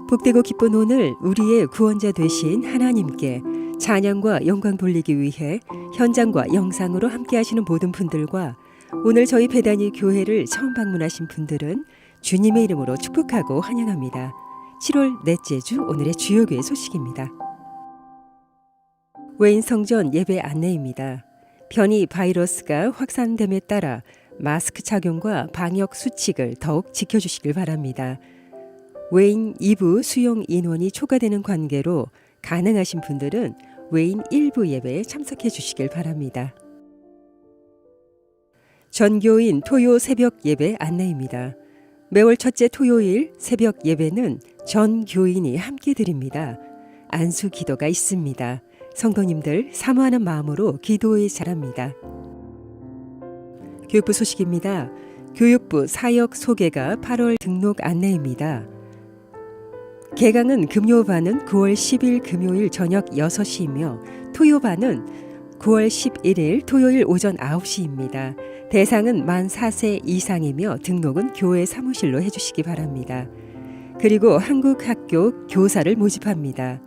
복되고 기쁜 오늘 우리의 구원자 되신 하나님께 찬양과 영광 돌리기 위해 현장과 영상으로 함께 하시는 모든 분들과 오늘 저희 배단위 교회를 처음 방문하신 분들은 주님의 이름으로 축복하고 환영합니다. 7월 넷째 주 오늘의 주요 교회 소식입니다. 외인 성전 예배 안내입니다. 변이 바이러스가 확산됨에 따라 마스크 착용과 방역 수칙을 더욱 지켜주시길 바랍니다. 외인 2부 수용 인원이 초과되는 관계로 가능하신 분들은 외인 1부 예배에 참석해 주시길 바랍니다. 전교인 토요 새벽 예배 안내입니다. 매월 첫째 토요일 새벽 예배는 전 교인이 함께 드립니다. 안수 기도가 있습니다. 성도님들 사모하는 마음으로 기도에 잘합니다. 교육부 소식입니다. 교육부 사역 소개가 8월 등록 안내입니다. 개강은 금요반은 9월 10일 금요일 저녁 6시이며 토요반은 9월 11일 토요일 오전 9시입니다. 대상은 만 4세 이상이며 등록은 교회 사무실로 해주시기 바랍니다. 그리고 한국학교 교사를 모집합니다.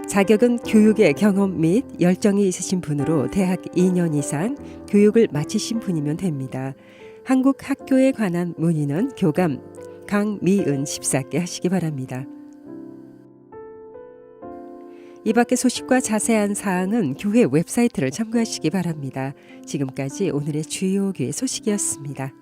자격은 교육의 경험 및 열정이 있으신 분으로 대학 2년 이상 교육을 마치신 분이면 됩니다. 한국학교에 관한 문의는 교감 강미은 집사께 하시기 바랍니다. 이 밖의 소식과 자세한 사항은 교회 웹사이트를 참고하시기 바랍니다. 지금까지 오늘의 주요 교회 소식이었습니다.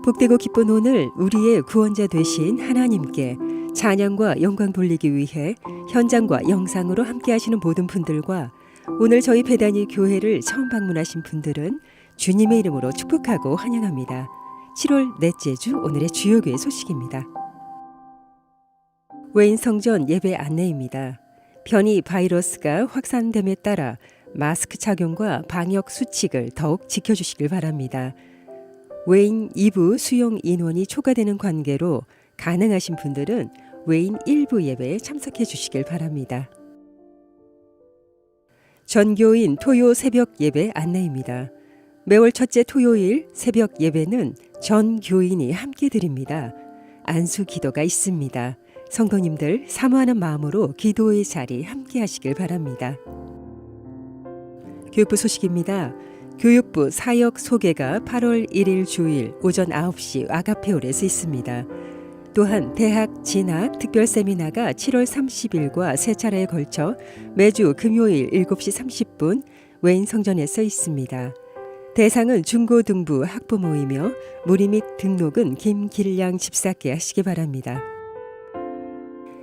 복되고 기쁜 오늘 우리의 구원자 되신 하나님께 찬양과 영광 돌리기 위해 현장과 영상으로 함께 하시는 모든 분들과 오늘 저희 배단위 교회를 처음 방문하신 분들은 주님의 이름으로 축복하고 환영합니다. 7월 넷째 주 오늘의 주요 교회 소식입니다. 외인 성전 예배 안내입니다. 변이 바이러스가 확산됨에 따라 마스크 착용과 방역 수칙을 더욱 지켜주시길 바랍니다. 외인 2부 수용 인원이 초과되는 관계로 가능하신 분들은 외인 일부 예배에 참석해 주시길 바랍니다. 전교인 토요 새벽 예배 안내입니다. 매월 첫째 토요일 새벽 예배는 전 교인이 함께 드립니다. 안수 기도가 있습니다. 성도님들 사모하는 마음으로 기도의 자리 함께 하시길 바랍니다. 교육부 소식입니다. 교육부 사역 소개가 8월 1일 주일 오전 9시 아가페홀에서 있습니다. 또한 대학 진학 특별 세미나가 7월 30일과 세 차례에 걸쳐 매주 금요일 7시 30분 외인 성전에서 있습니다. 대상은 중고등부 학부모이며 문의 및 등록은 김길량 집사께 하시기 바랍니다.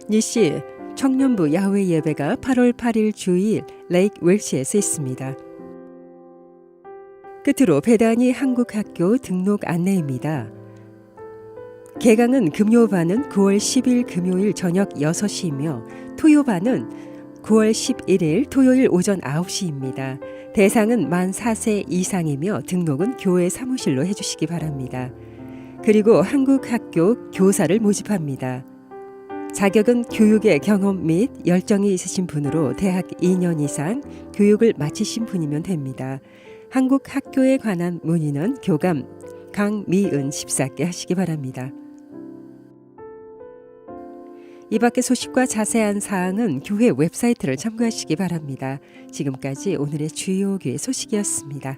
니씨 청년부 야외 예배가 8월 8일 주일 레이크 웰시에서 있습니다. 끝으로 베다니 한국학교 등록 안내입니다. 개강은 금요반은 9월 10일 금요일 저녁 6시이며 토요반은 9월 11일 토요일 오전 9시입니다. 대상은 만 4세 이상이며 등록은 교회 사무실로 해주시기 바랍니다. 그리고 한국학교 교사를 모집합니다. 자격은 교육의 경험 및 열정이 있으신 분으로 대학 2년 이상 교육을 마치신 분이면 됩니다. 한국학교에 관한 문의는 교감 강미은 집사께 하시기 바랍니다. 이 밖의 소식과 자세한 사항은 교회 웹사이트를 참고하시기 바랍니다. 지금까지 오늘의 주요 교회 소식이었습니다.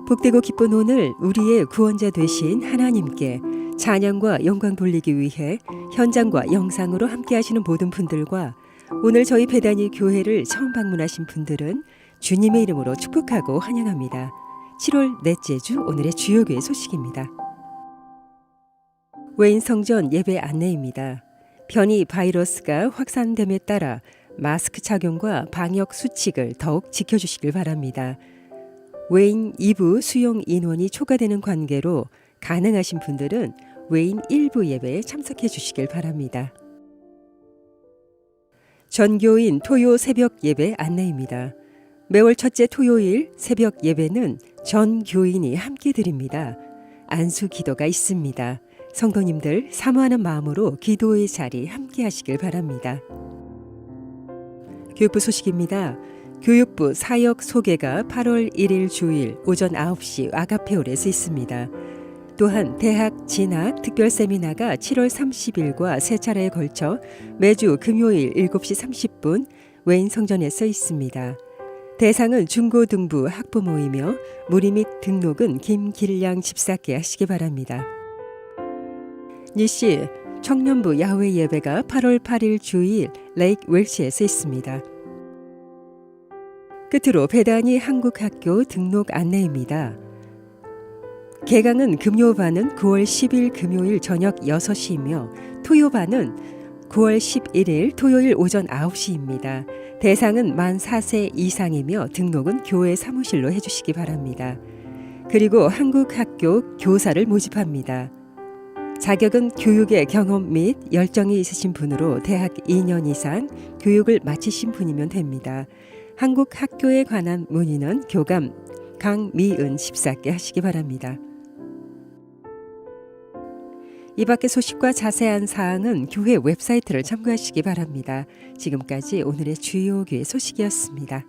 복되고 기쁜 오늘 우리의 구원자 되신 하나님께 찬양과 영광 돌리기 위해 현장과 영상으로 함께 하시는 모든 분들과 오늘 저희 베다니 교회를 처음 방문하신 분들은 주님의 이름으로 축복하고 환영합니다. 7월 넷째 주 오늘의 주요 교회 소식입니다. 외인 성전 예배 안내입니다. 변이 바이러스가 확산됨에 따라 마스크 착용과 방역 수칙을 더욱 지켜주시길 바랍니다. 외인 2부 수용 인원이 초과되는 관계로 가능하신 분들은 외인 1부 예배에 참석해 주시길 바랍니다. 전교인 토요 새벽 예배 안내입니다. 매월 첫째 토요일 새벽 예배는 전 교인이 함께 드립니다. 안수 기도가 있습니다. 성도님들 사모하는 마음으로 기도의 자리 함께 하시길 바랍니다. 교육부 소식입니다. 교육부 사역 소개가 8월 1일 주일 오전 9시 아가페홀에서 있습니다. 또한 대학 진학 특별 세미나가 7월 30일과 세 차례에 걸쳐 매주 금요일 7시 30분 웨인 성전에서 있습니다. 대상은 중고등부 학부모이며 문의 및 등록은 김길량 집사께 하시기 바랍니다. 니씨 청년부 야외 예배가 8월 8일 주일 레이크 웰시에서 있습니다. 끝으로 베다니 한국학교 등록 안내입니다. 개강은 금요반은 9월 10일 금요일 저녁 6시이며 토요반은 9월 11일 토요일 오전 9시입니다. 대상은 만 4세 이상이며 등록은 교회 사무실로 해주시기 바랍니다. 그리고 한국학교 교사를 모집합니다. 자격은 교육의 경험 및 열정이 있으신 분으로 대학 2년 이상 교육을 마치신 분이면 됩니다. 한국학교에 관한 문의는 교감 강미은 집사께 하시기 바랍니다. 이 밖의 소식과 자세한 사항은 교회 웹사이트를 참고하시기 바랍니다. 지금까지 오늘의 주요 교회 소식이었습니다.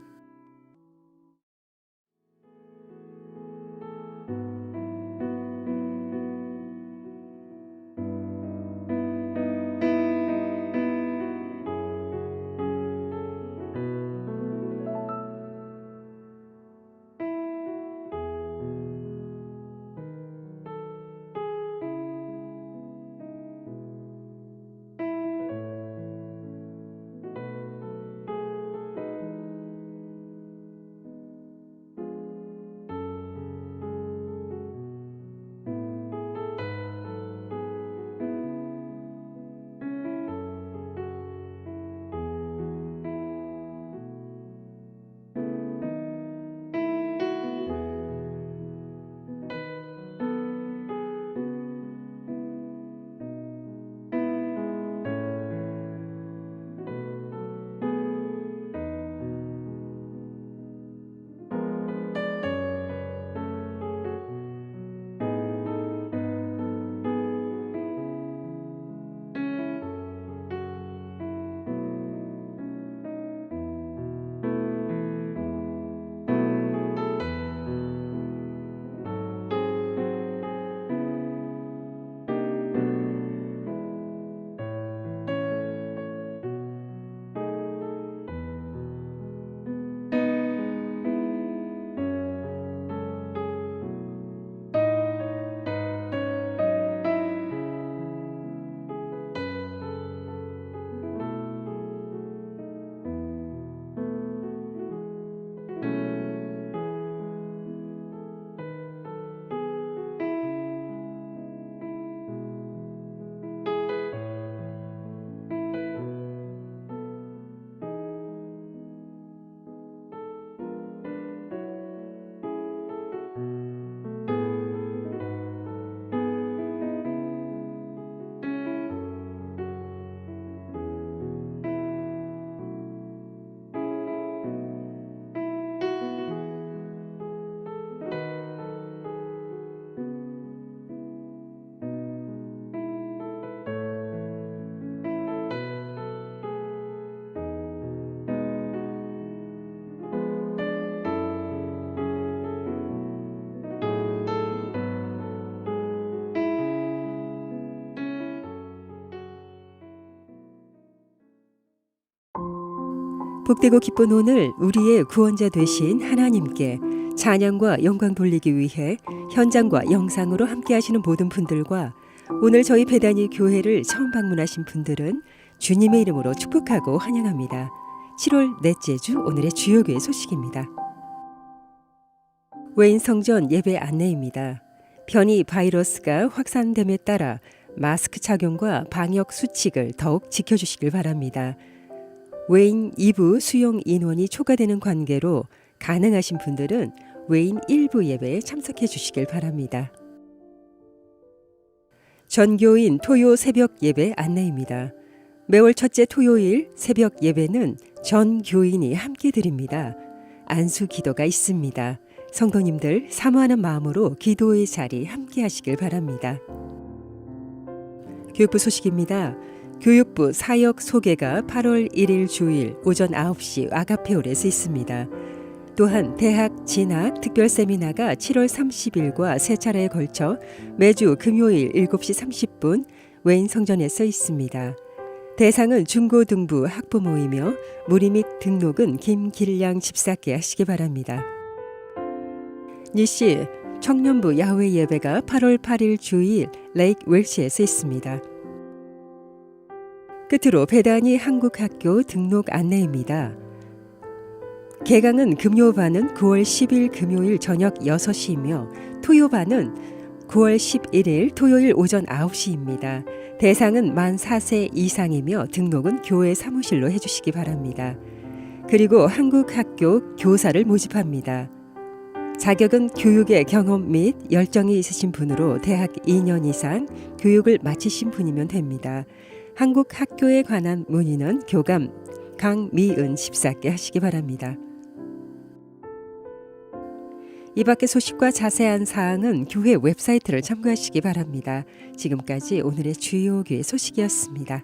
복되고 기쁜 오늘 우리의 구원자 되신 하나님께 찬양과 영광 돌리기 위해 현장과 영상으로 함께 하시는 모든 분들과 오늘 저희 베다니 교회를 처음 방문하신 분들은 주님의 이름으로 축복하고 환영합니다. 7월 넷째 주 오늘의 주요 교회 소식입니다. 웨인 성전 예배 안내입니다. 변이 바이러스가 확산됨에 따라 마스크 착용과 방역 수칙을 더욱 지켜주시길 바랍니다. 웨인 2부 수용 인원이 초과되는 관계로 가능하신 분들은 웨인 1부 예배에 참석해 주시길 바랍니다. 전교인 토요 새벽 예배 안내입니다. 매월 첫째 토요일 새벽 예배는 전 교인이 함께 드립니다. 안수 기도가 있습니다. 성도님들 사모하는 마음으로 기도의 자리 함께 하시길 바랍니다. 교육부 소식입니다. 교육부 사역 소개가 8월 1일 주일 오전 9시 아가페홀에서 있습니다. 또한 대학 진학 특별 세미나가 7월 30일과 세 차례에 걸쳐 매주 금요일 7시 30분 웨인 성전에서 있습니다. 대상은 중고등부 학부모이며 문의 및 등록은 김길량 집사께 하시기 바랍니다. 니씨 청년부 야외 예배가 8월 8일 주일 레이크 웰시에서 있습니다. 끝으로 베다니 한국학교 등록 안내입니다. 개강은 금요반은 9월 10일 금요일 저녁 6시이며 토요반은 9월 11일 토요일 오전 9시입니다. 대상은 만 4세 이상이며 등록은 교회 사무실로 해주시기 바랍니다. 그리고 한국학교 교사를 모집합니다. 자격은 교육의 경험 및 열정이 있으신 분으로 대학 2년 이상 교육을 마치신 분이면 됩니다. 한국학교에 관한 문의는 교감 강미은 집사께 하시기 바랍니다. 이 밖의 소식과 자세한 사항은 교회 웹사이트를 참고하시기 바랍니다. 지금까지 오늘의 주요 교회 소식이었습니다.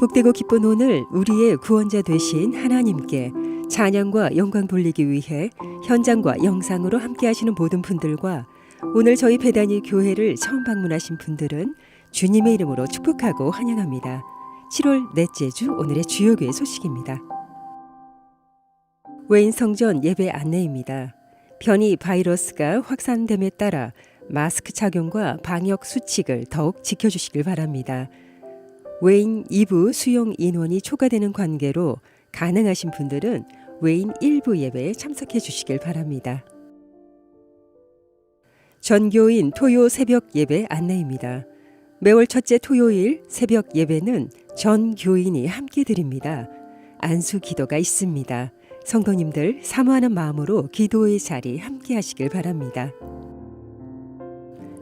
복되고 기쁜 오늘 우리의 구원자 되신 하나님께 찬양과 영광 돌리기 위해 현장과 영상으로 함께 하시는 모든 분들과 오늘 저희 베다니 교회를 처음 방문하신 분들은 주님의 이름으로 축복하고 환영합니다. 7월 넷째 주 오늘의 주요 교회 소식입니다. 웨인 성전 예배 안내입니다. 변이 바이러스가 확산됨에 따라 마스크 착용과 방역 수칙을 더욱 지켜주시길 바랍니다. 웨인 2부 수용 인원이 초과되는 관계로 가능하신 분들은 웨인 1부 예배에 참석해 주시길 바랍니다. 전교인 토요 새벽 예배 안내입니다. 매월 첫째 토요일 새벽 예배는 전 교인이 함께 드립니다. 안수 기도가 있습니다. 성도님들 사모하는 마음으로 기도의 자리 함께 하시길 바랍니다.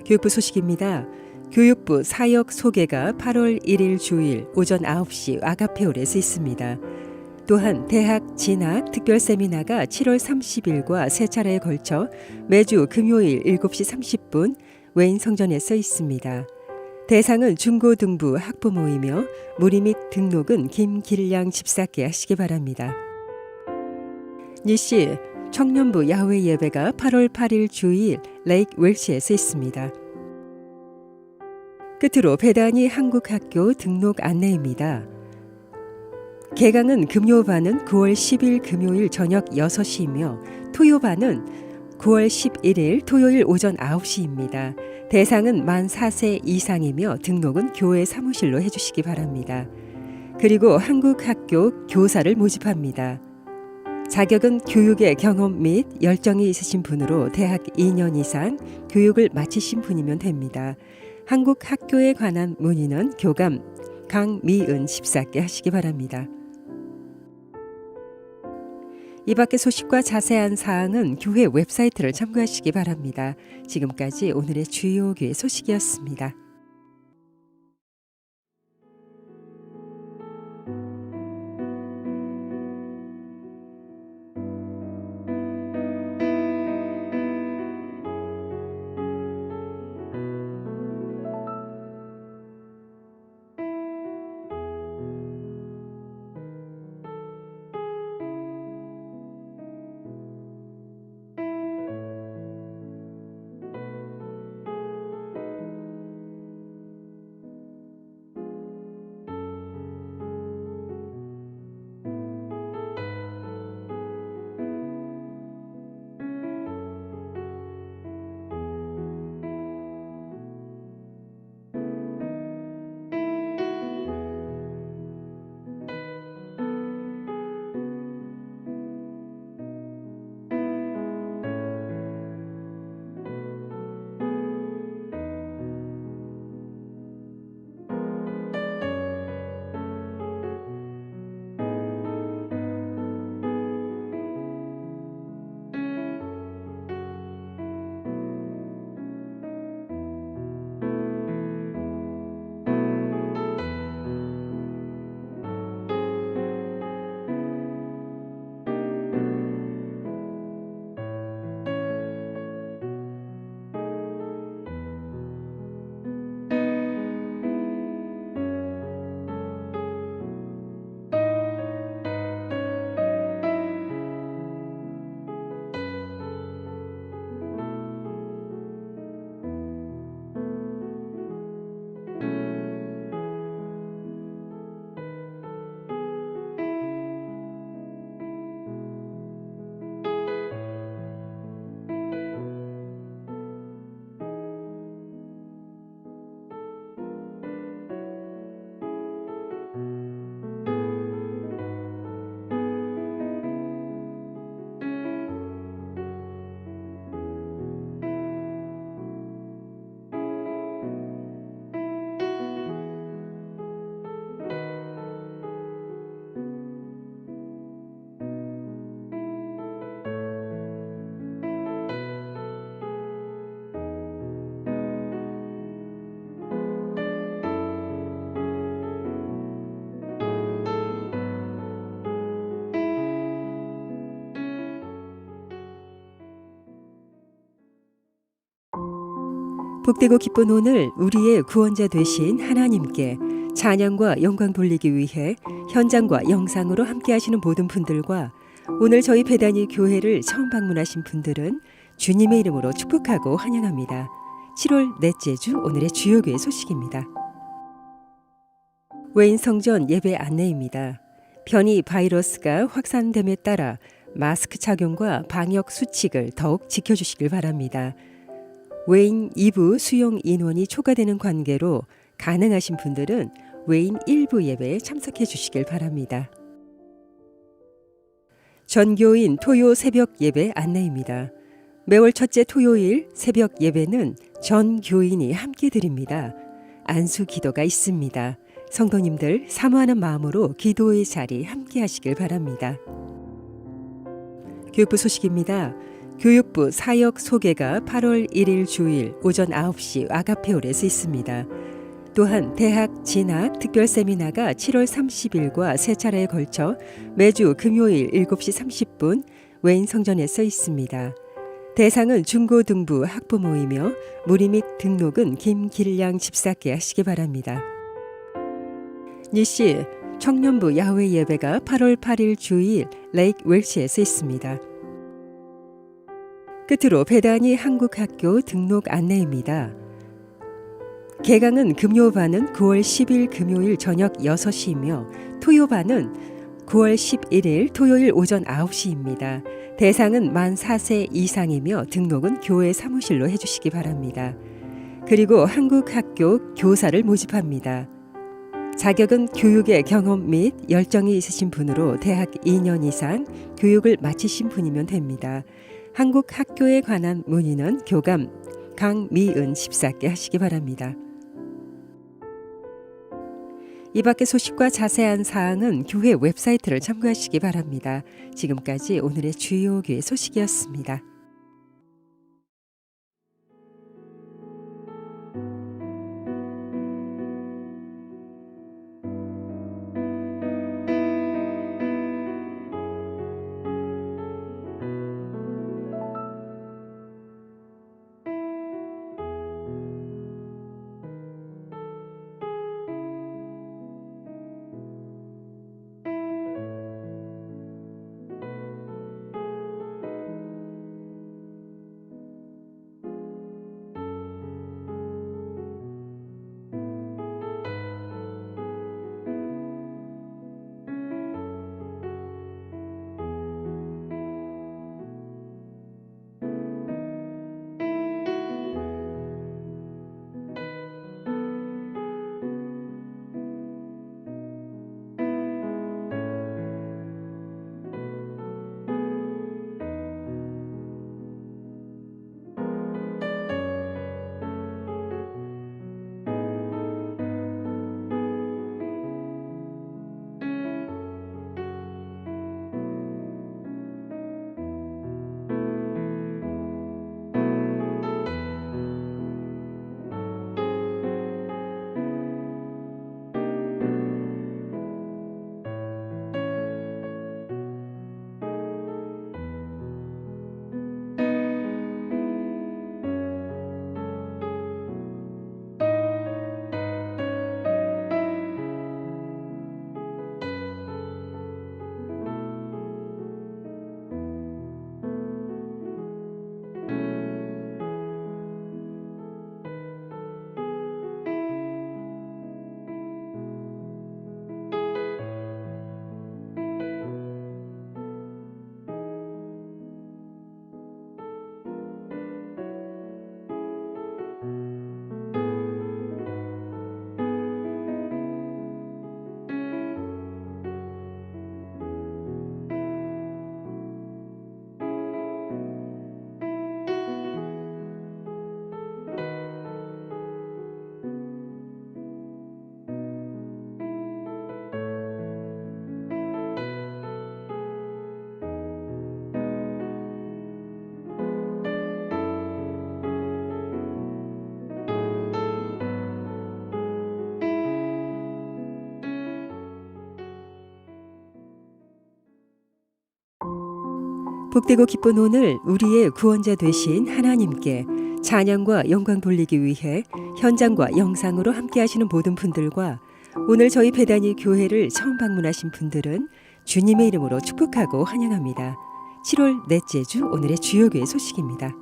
교육부 소식입니다. 교육부 사역 소개가 8월 1일 주일 오전 9시 아가페홀에서 있습니다. 또한 대학 진학 특별 세미나가 7월 30일과 세 차례에 걸쳐 매주 금요일 7시 30분 웨인 성전에서 있습니다. 대상은 중고등부 학부모이며 문의 및 등록은 김길량 집사께 하시기 바랍니다. 니씨 청년부 야외 예배가 8월 8일 주일 레이크 웰시에서 있습니다. 끝으로 베다니 한국학교 등록 안내입니다. 개강은 금요반은 9월 10일 금요일 저녁 6시이며 토요반은 9월 11일 토요일 오전 9시입니다. 대상은 만 4세 이상이며 등록은 교회 사무실로 해주시기 바랍니다. 그리고 한국학교 교사를 모집합니다. 자격은 교육의 경험 및 열정이 있으신 분으로 대학 2년 이상 교육을 마치신 분이면 됩니다. 한국학교에 관한 문의는 교감 강미은 집사께 하시기 바랍니다. 이 밖의 소식과 자세한 사항은 교회 웹사이트를 참고하시기 바랍니다. 지금까지 오늘의 주요 교회 소식이었습니다. 복되고 기쁜 오늘 우리의 구원자 되신 하나님께 찬양과 영광 돌리기 위해 현장과 영상으로 함께 하시는 모든 분들과 오늘 저희 베다니 교회를 처음 방문하신 분들은 주님의 이름으로 축복하고 환영합니다. 7월 넷째 주 오늘의 주요 교회 소식입니다. 웨인 성전 예배 안내입니다. 변이 바이러스가 확산됨에 따라 마스크 착용과 방역 수칙을 더욱 지켜주시길 바랍니다. 웨인 2부 수용 인원이 초과되는 관계로 가능하신 분들은 웨인 1부 예배에 참석해 주시길 바랍니다. 전교인 토요 새벽 예배 안내입니다. 매월 첫째 토요일 새벽 예배는 전 교인이 함께 드립니다. 안수 기도가 있습니다. 성도님들 사모하는 마음으로 기도의 자리 함께 하시길 바랍니다. 교육부 소식입니다. 교육부 사역 소개가 8월 1일 주일 오전 9시 아가페홀에서 있습니다. 또한 대학 진학 특별 세미나가 7월 30일과 세 차례에 걸쳐 매주 금요일 7시 30분 웨인 성전에서 있습니다. 대상은 중고등부 학부모이며 문의 및 등록은 김길량 집사께 하시기 바랍니다. 니씨 청년부 야외 예배가 8월 8일 주일 레이크 웰시에서 있습니다. 끝으로 베다니 한국학교 등록 안내입니다. 개강은 금요반은 9월 10일 금요일 저녁 6시이며 토요반은 9월 11일 토요일 오전 9시입니다. 대상은 만 4세 이상이며 등록은 교회 사무실로 해주시기 바랍니다. 그리고 한국학교 교사를 모집합니다. 자격은 교육의 경험 및 열정이 있으신 분으로 대학 2년 이상 교육을 마치신 분이면 됩니다. 한국학교에 관한 문의는 교감 강미은 집사께 하시기 바랍니다. 이 밖의 소식과 자세한 사항은 교회 웹사이트를 참고하시기 바랍니다. 지금까지 오늘의 주요 교회 소식이었습니다. 복되고 기쁜 오늘 우리의 구원자 되신 하나님께 찬양과 영광 돌리기 위해 현장과 영상으로 함께 하시는 모든 분들과 오늘 저희 베다니 교회를 처음 방문하신 분들은 주님의 이름으로 축복하고 환영합니다. 7월 넷째 주 오늘의 주요 교회 소식입니다.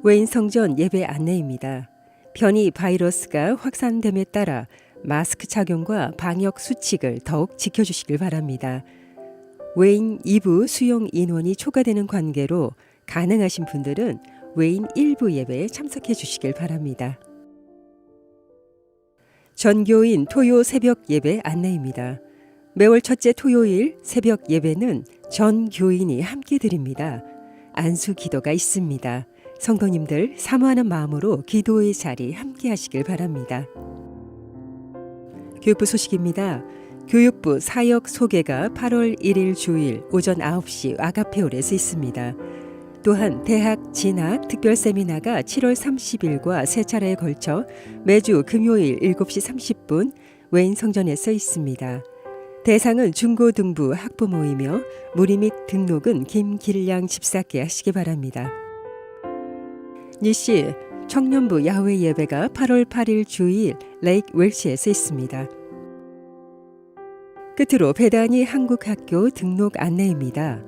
웨인 성전 예배 안내입니다. 변이 바이러스가 확산됨에 따라 마스크 착용과 방역 수칙을 더욱 지켜주시길 바랍니다. 웨인 2부 수용 인원이 초과되는 관계로 가능하신 분들은 웨인 1부 예배에 참석해 주시길 바랍니다. 전교인 토요 새벽 예배 안내입니다. 매월 첫째 토요일 새벽 예배는 전 교인이 함께 드립니다. 안수 기도가 있습니다. 성도님들 사모하는 마음으로 기도의 자리 함께 하시길 바랍니다. 교육부 소식입니다. 교육부 사역 소개가 8월 1일 주일 오전 9시 아가페올에서 있습니다. 또한 대학 진학 특별 세미나가 7월 30일과 세 차례에 걸쳐 매주 금요일 7시 30분 웨인 성전에서 있습니다. 대상은 중고등부 학부모이며 무리 및 등록은 김길량 집사께 하시기 바랍니다. 니씨 청년부 야외 예배가 8월 8일 주일 레이크 웰시에서 있습니다. 끝으로 베다니 한국학교 등록 안내입니다.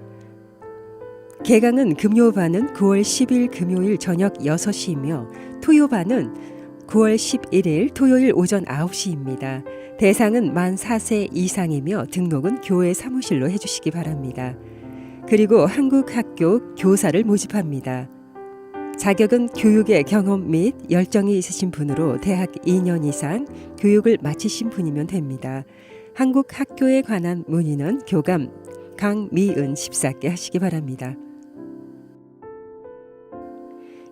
개강은 금요반은 9월 10일 금요일 저녁 6시이며 토요반은 9월 11일 토요일 오전 9시입니다. 대상은 만 4세 이상이며 등록은 교회 사무실로 해주시기 바랍니다. 그리고 한국학교 교사를 모집합니다. 자격은 교육의 경험 및 열정이 있으신 분으로 대학 2년 이상 교육을 마치신 분이면 됩니다. 한국학교에 관한 문의는 교감 강미은 집사께 하시기 바랍니다.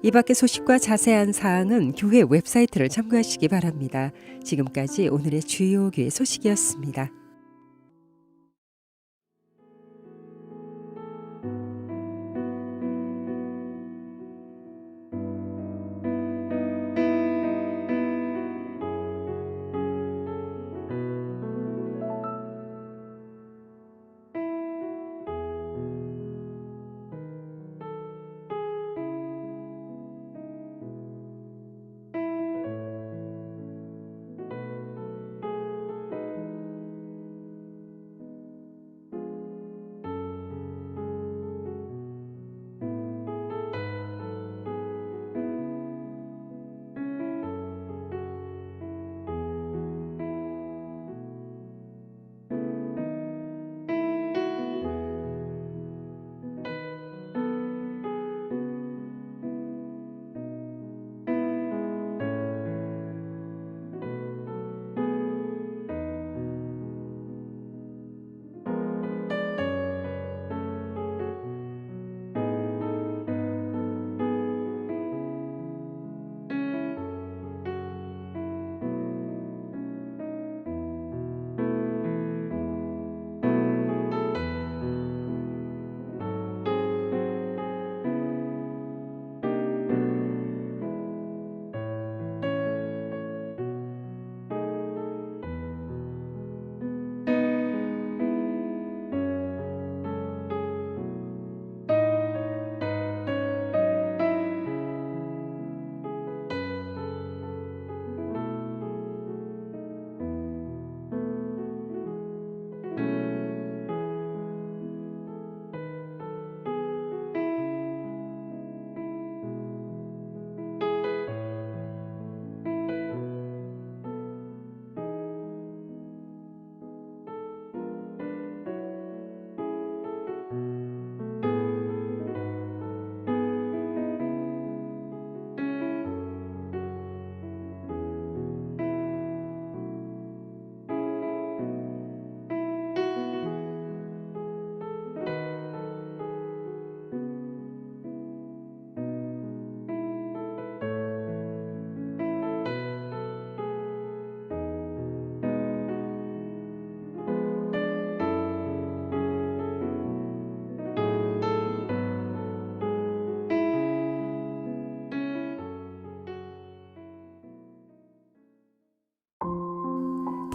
이 밖의 소식과 자세한 사항은 교회 웹사이트를 참고하시기 바랍니다. 지금까지 오늘의 주요 교회 소식이었습니다.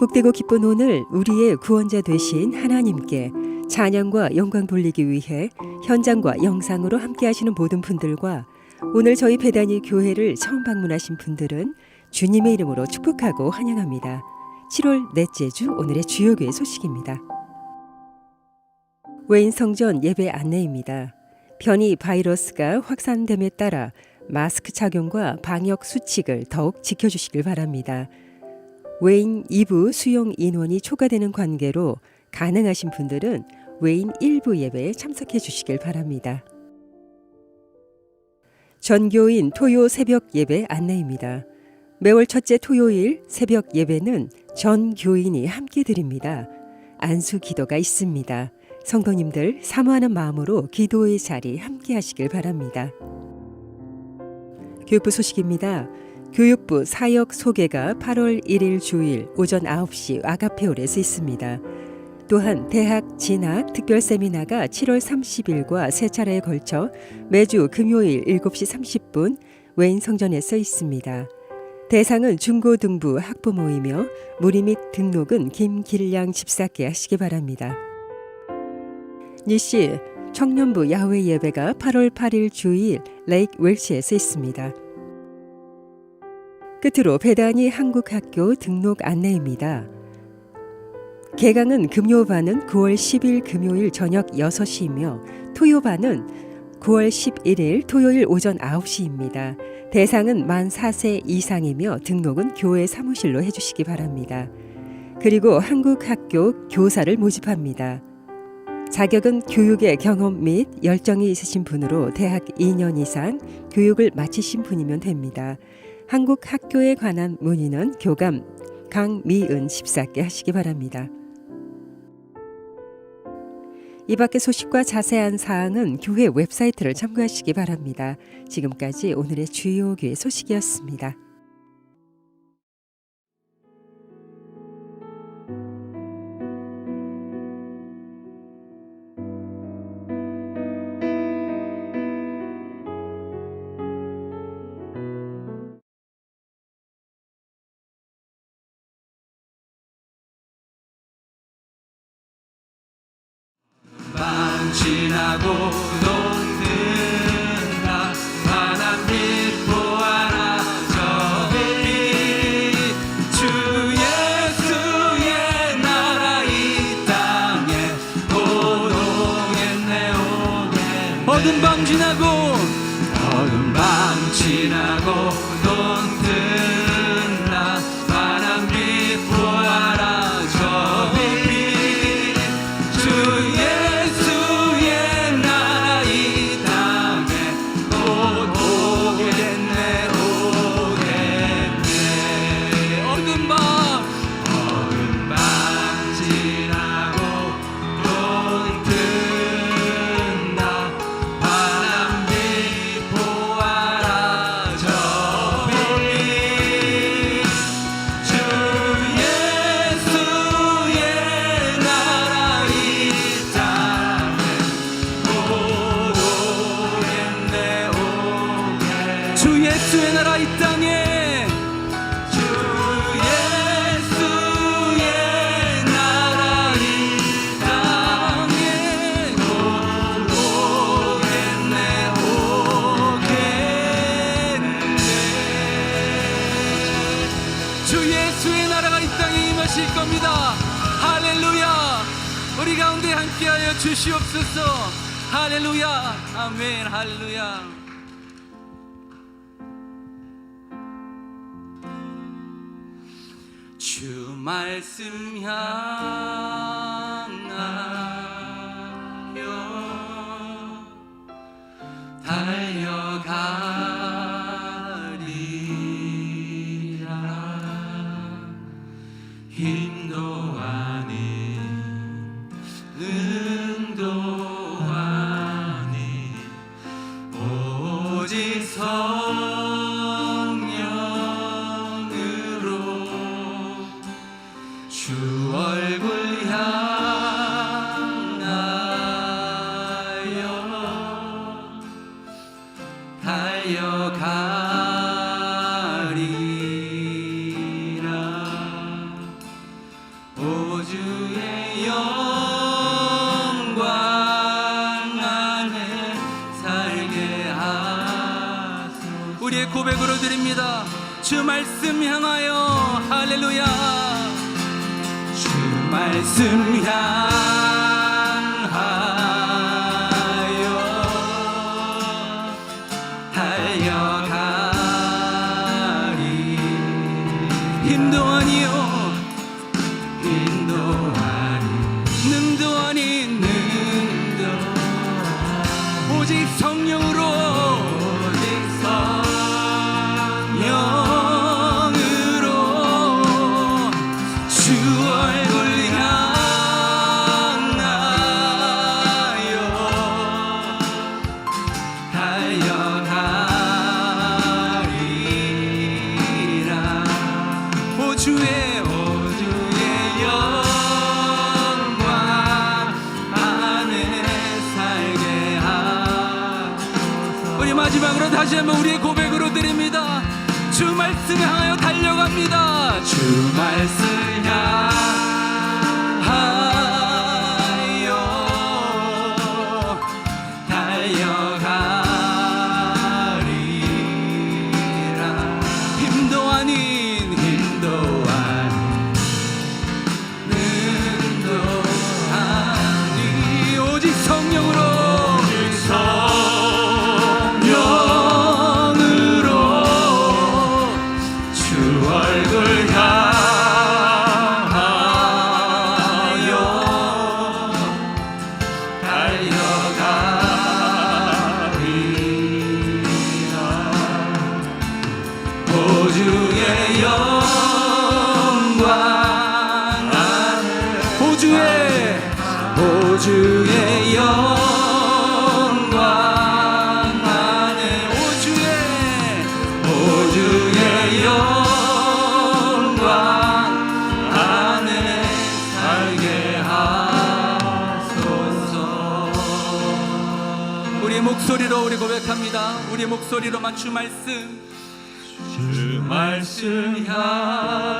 복되고 기쁜 오늘 우리의 구원자 되신 하나님께 찬양과 영광 돌리기 위해 현장과 영상으로 함께 하시는 모든 분들과 오늘 저희 베다니 교회를 처음 방문하신 분들은 주님의 이름으로 축복하고 환영합니다. 7월 넷째 주 오늘의 주요 교회 소식입니다. 웨인 성전 예배 안내입니다. 변이 바이러스가 확산됨에 따라 마스크 착용과 방역 수칙을 더욱 지켜주시길 바랍니다. 웨인 2부 수용 인원이 초과되는 관계로 가능하신 분들은 웨인 1부 예배에 참석해 주시길 바랍니다. 전교인 토요 새벽 예배 안내입니다. 매월 첫째 토요일 새벽 예배는 전 교인이 함께 드립니다. 안수 기도가 있습니다. 성도님들 사모하는 마음으로 기도의 자리 함께 하시길 바랍니다. 교육부 소식입니다. 교육부 사역 소개가 8월 1일 주일 오전 9시 아가페홀에서 있습니다. 또한 대학 진학 특별 세미나가 7월 30일과 세 차례에 걸쳐 매주 금요일 7시 30분 웨인 성전에서 있습니다. 대상은 중고등부 학부모이며 문의 및 등록은 김길량 집사께 하시기 바랍니다. 니씨 청년부 야외 예배가 8월 8일 주일 레이크 웰시에서 있습니다. 끝으로 베다니 한국학교 등록 안내입니다. 개강은 금요반은 9월 10일 금요일 저녁 6시이며 토요반은 9월 11일 토요일 오전 9시입니다. 대상은 만 4세 이상이며 등록은 교회 사무실로 해주시기 바랍니다. 그리고 한국학교 교사를 모집합니다. 자격은 교육의 경험 및 열정이 있으신 분으로 대학 2년 이상 교육을 마치신 분이면 됩니다. 한국학교에 관한 문의는 교감 강미은 집사께 하시기 바랍니다. 이 밖의 소식과 자세한 사항은 교회 웹사이트를 참고하시기 바랍니다. 지금까지 오늘의 주요 교회 소식이었습니다. 지나고 녹는다 환한 빛 보아라 저 빛 주 예수의 나라 이 땅에 오겠네 오겠네 어두운 밤 지나고 녹는다 환한 빛 보아라 저 빛 주 예수의 나라 이 땅에 주 예수의 나라 이 땅에 오겠네 주 예수의 나라가 이 땅에 임하실 겁니다. 할렐루야. 우리 가운데 함께하여 주시옵소서. 할렐루야. 아멘. 할렐루야. 주 말씀 향하여 달려가리라 힘도 아닌 능도 아닌 오직 주 얼굴 향하여 달려가리라 오 주의 영광 안에 살게 하소서. 우리의 고백으로 드립니다. 주 말씀 향하여 할렐루야 말씀 향하여 달려가리 힘도 아니요 힘도 아닌 능도 아닌 능도 오직 성령으로 오직 성령으로 주 얼굴 달려가리 마지막으로 다시 한번 우리의 고백으로 드립니다. 주 말씀 향하여 달려갑니다. 주 말씀 향하여 달려가리라. 힘도 아닌 능도 아니 오직 성령으로 주 얼굴 향하여 달려가리라. 보주의 영광 안에 보주의 영광 안에 보주의 영광 안에 살게 하소서. 우리의 목소리로 우리 고백합니다. 우리의 목소리로만 주 말씀 향하여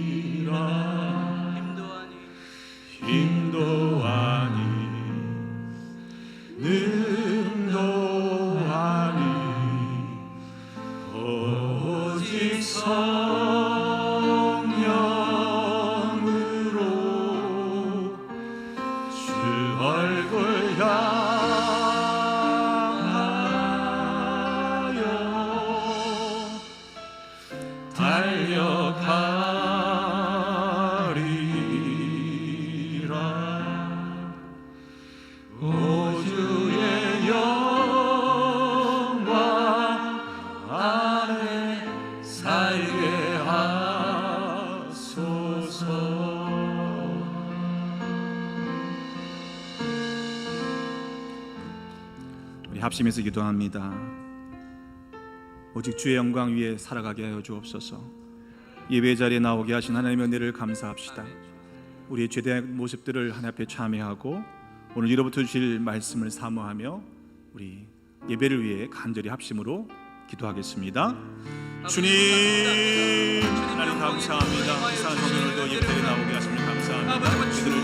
달려가리라. 힘도 아니 능도 아니 오직 성령으로 주 얼굴 향하여 달려가리라. 오주의 영광 안에 살게 하소서. 우리 합심해서 기도합니다. 오직 주의 영광 위에 살아가게 하여 주옵소서. 예배 자리에 나오게 하신 하나님의 은혜를 감사합시다. 우리의 죄된 모습들을 하나님 앞에 참회하고 오늘 이로부터 주실 말씀을 사모하며 우리 예배를 위해 간절히 합심으로 기도하겠습니다. 주님 하나님 감사합니다. 이상한 오늘도 예배에 나오게 하심을 감사합니다. 우리들을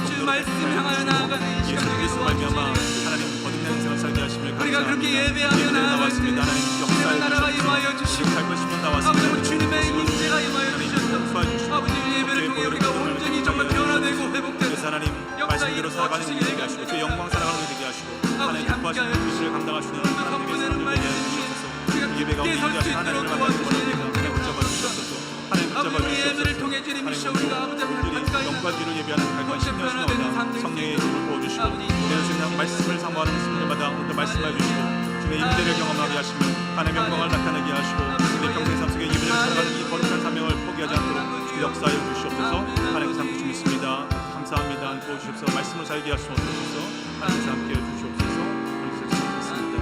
주 말씀 향하여 나아가는 예수 그리스도 말미암아 하나님 거듭난 생활 살게 하심을 감사합니다. 우리가 그렇게 예배하며 나아갔습니다. 하나님 주님의 나라가 임하여 주시고 갈 것이면 나왔습니다. 아버지 주님의 인재가 임하여 주셨소서. 아버지 예배를 통해 우리가 온전히 정말 변화되고 회복되고 하나님 말씀대로 살아가는 우리 되게 하시고 그 영광 살아가는 우리 되게 하시고 하나님 기뻐하시는 뜻을 감당하시는 하나님의 사람들 되게 하시옵소서. 예배 가운데 인자하신 하나님을 만나는 원합니다. 하나님 붙잡아 주시옵소서. 하나님 붙잡아 아버지 예배를 주시옵소서. 통해 주님 미셔 우리가 아버지 앞에 가까이 영과 뒤로 예배하는 갈과 10년 수마다 성령의 힘을 부어주시고 내는 그냥 말씀을 사모하는 순간마다 오늘 말씀해 주시고 주님의 임재를 경험하게 하시며 하나님의 영광을 나타내게 하시고 내 평생 삶 속에 예배를 살아가는 이 거룩한 사명을 포기하지 않도록 주 역사하여 주시옵소서. 하나님 그 삶 주십니다. 감사합니다. 도우시옵소서. 말씀을 살게 하시옵소서. 하나님 함께 해주시옵소서. 감사합니다.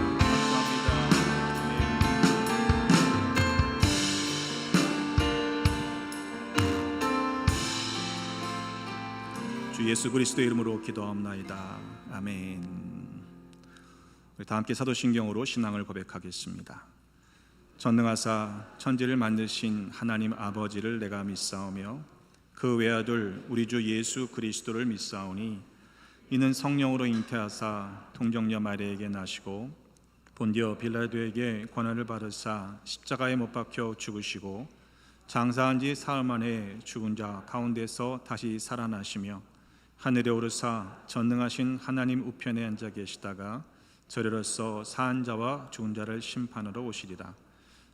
주 예수 그리스도의 이름으로 기도합나이다. 아멘. 우리 다 함께 사도신경으로 신앙을 고백하겠습니다. 전능하사 천지를 만드신 하나님 아버지를 내가 믿사오며 그 외아들 우리 주 예수 그리스도를 믿사오니 이는 성령으로 잉태하사 동정녀 마리아에게 나시고 본디오 빌라도에게 권한을 받으사 십자가에 못 박혀 죽으시고 장사한 지 사흘 만에 죽은 자 가운데서 다시 살아나시며 하늘에 오르사 전능하신 하나님 우편에 앉아 계시다가 저리로서 사한 자와 죽은 자를 심판하러 오시리라.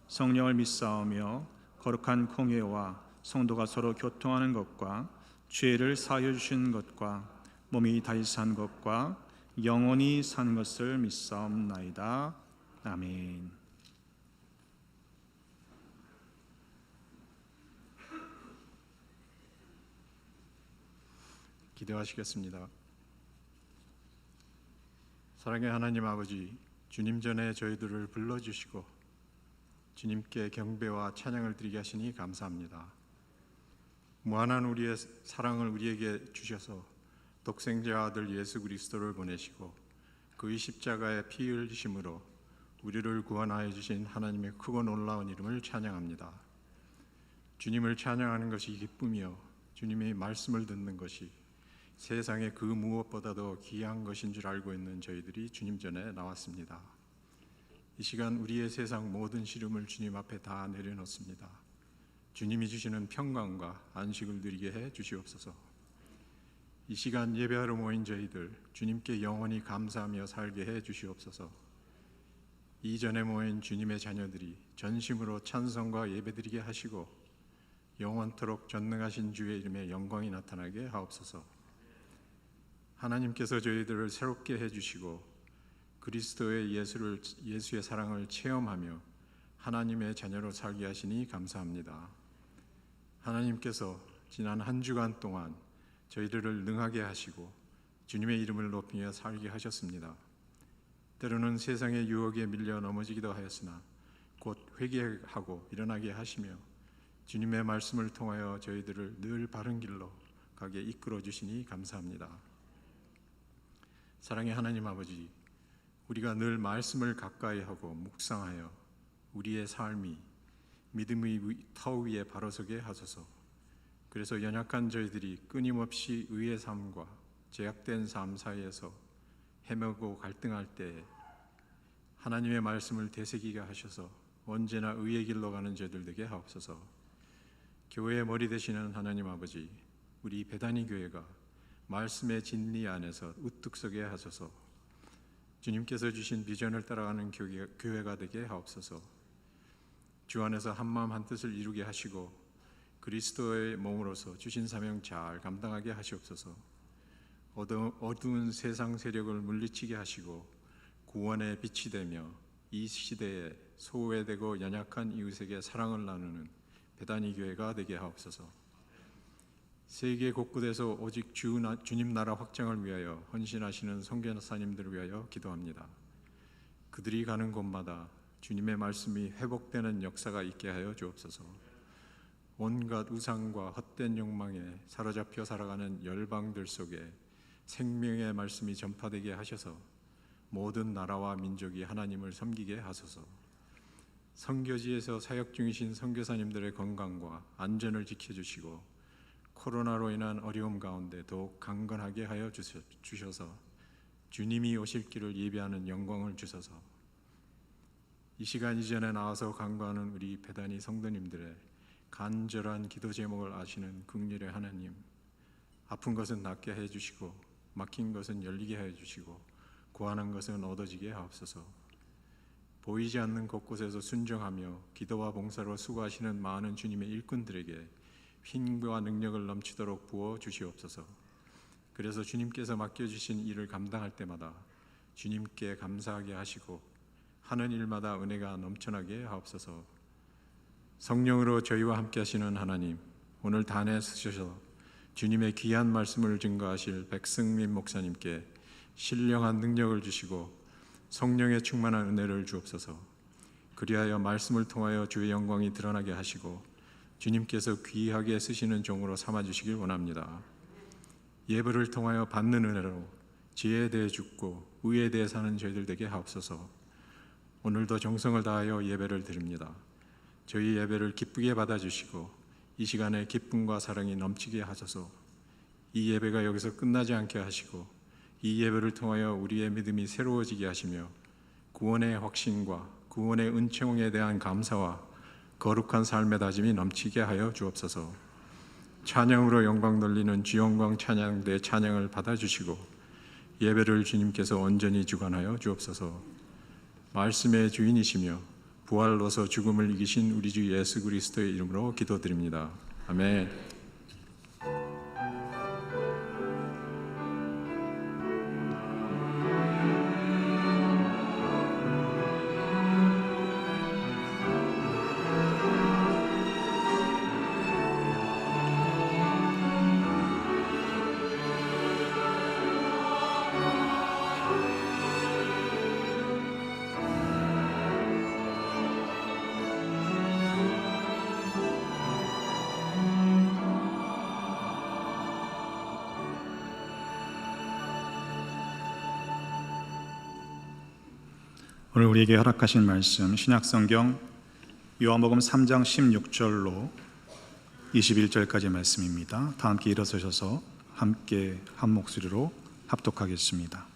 성령을 믿사오며 거룩한 공회와 성도가 서로 교통하는 것과 죄를 사하여 주시는 것과 몸이 다시 산 것과 영원히 산 것을 믿사옵나이다. 아멘. 기도하시겠습니다. 사랑의 하나님 아버지, 주님 전에 저희들을 불러주시고 주님께 경배와 찬양을 드리게 하시니 감사합니다. 무한한 우리의 사랑을 우리에게 주셔서 독생자 아들 예수 그리스도를 보내시고 그의 십자가에 피 흘리심으로 우리를 구원하여 주신 하나님의 크고 놀라운 이름을 찬양합니다. 주님을 찬양하는 것이 기쁨이요 주님의 말씀을 듣는 것이 세상에 그 무엇보다도 귀한 것인 줄 알고 있는 저희들이 주님 전에 나왔습니다. 이 시간 우리의 세상 모든 시름을 주님 앞에 다 내려놓습니다. 주님이 주시는 평강과 안식을 누리게 해 주시옵소서. 이 시간 예배하러 모인 저희들 주님께 영원히 감사하며 살게 해 주시옵소서. 이전에 모인 주님의 자녀들이 전심으로 찬송과 예배드리게 하시고 영원토록 전능하신 주의 이름에 영광이 나타나게 하옵소서. 하나님께서 저희들을 새롭게 해주시고 그리스도의 예수의 사랑을 체험하며 하나님의 자녀로 살게 하시니 감사합니다. 하나님께서 지난 한 주간 동안 저희들을 능하게 하시고 주님의 이름을 높이며 살게 하셨습니다. 때로는 세상의 유혹에 밀려 넘어지기도 하였으나 곧 회개하고 일어나게 하시며 주님의 말씀을 통하여 저희들을 늘 바른 길로 가게 이끌어 주시니 감사합니다. 사랑의 하나님 아버지, 우리가 늘 말씀을 가까이 하고 묵상하여 우리의 삶이 믿음의 터 위에 바로 서게 하소서. 그래서 연약한 저희들이 끊임없이 의의 삶과 제약된 삶 사이에서 헤매고 갈등할 때 하나님의 말씀을 되새기게 하셔서 언제나 의의 길로 가는 저희들 되게 하옵소서. 교회의 머리 되시는 하나님 아버지, 우리 베다니 교회가 말씀의 진리 안에서 우뚝 서게 하소서. 주님께서 주신 비전을 따라가는 교회가 되게 하옵소서. 주 안에서 한마음 한뜻을 이루게 하시고 그리스도의 몸으로서 주신 사명 잘 감당하게 하시옵소서. 어두운 세상 세력을 물리치게 하시고 구원의 빛이 되며 이 시대에 소외되고 연약한 이웃에게 사랑을 나누는 베다니 교회가 되게 하옵소서. 세계 곳곳에서 오직 주님 나라 확장을 위하여 헌신하시는 선교사님들을 위하여 기도합니다. 그들이 가는 곳마다 주님의 말씀이 회복되는 역사가 있게 하여 주옵소서. 온갖 우상과 헛된 욕망에 사로잡혀 살아가는 열방들 속에 생명의 말씀이 전파되게 하셔서 모든 나라와 민족이 하나님을 섬기게 하소서. 선교지에서 사역 중이신 선교사님들의 건강과 안전을 지켜주시고 코로나로 인한 어려움 가운데 더욱 강건하게 하여 주셔서 주님이 오실 길을 예비하는 영광을 주소서. 이 시간 이전에 나와서 간구하는 우리 베다니 성도님들의 간절한 기도 제목을 아시는 긍휼의 하나님, 아픈 것은 낫게 해주시고 막힌 것은 열리게 해주시고 구하는 것은 얻어지게 하옵소서. 보이지 않는 곳곳에서 순종하며 기도와 봉사로 수고하시는 많은 주님의 일꾼들에게 힘과 능력을 넘치도록 부어 주시옵소서. 그래서 주님께서 맡겨주신 일을 감당할 때마다 주님께 감사하게 하시고 하는 일마다 은혜가 넘쳐나게 하옵소서. 성령으로 저희와 함께 하시는 하나님, 오늘 단에 서셔서 주님의 귀한 말씀을 증거하실 백승민 목사님께 신령한 능력을 주시고 성령의 충만한 은혜를 주옵소서. 그리하여 말씀을 통하여 주의 영광이 드러나게 하시고 주님께서 귀하게 쓰시는 종으로 삼아주시길 원합니다. 예배를 통하여 받는 은혜로 지혜에 대해 죽고 의에 대해 사는 저희들 되게 하옵소서. 오늘도 정성을 다하여 예배를 드립니다. 저희 예배를 기쁘게 받아주시고 이 시간에 기쁨과 사랑이 넘치게 하소서. 이 예배가 여기서 끝나지 않게 하시고 이 예배를 통하여 우리의 믿음이 새로워지게 하시며 구원의 확신과 구원의 은총에 대한 감사와 거룩한 삶의 다짐이 넘치게 하여 주옵소서. 찬양으로 영광 돌리는 주영광 찬양대 찬양을 받아주시고 예배를 주님께서 온전히 주관하여 주옵소서. 말씀의 주인이시며 부활로서 죽음을 이기신 우리 주 예수 그리스도의 이름으로 기도드립니다. 아멘. 오늘 우리에게 허락하신 말씀 신약성경 요한복음 3장 16절로 21절까지 말씀입니다. 다 함께 일어서셔서 함께 한 목소리로 합독하겠습니다.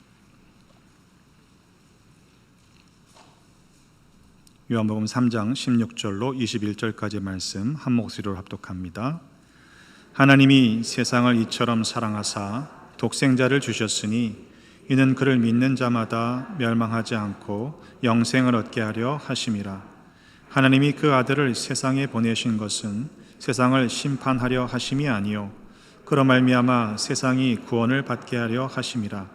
요한복음 3장 16절로 21절까지 말씀 한 목소리로 합독합니다. 하나님이 세상을 이처럼 사랑하사 독생자를 주셨으니 이는 그를 믿는 자마다 멸망하지 않고 영생을 얻게 하려 하심이라. 하나님이 그 아들을 세상에 보내신 것은 세상을 심판하려 하심이 아니요 그로 말미암아 세상이 구원을 받게 하려 하심이라.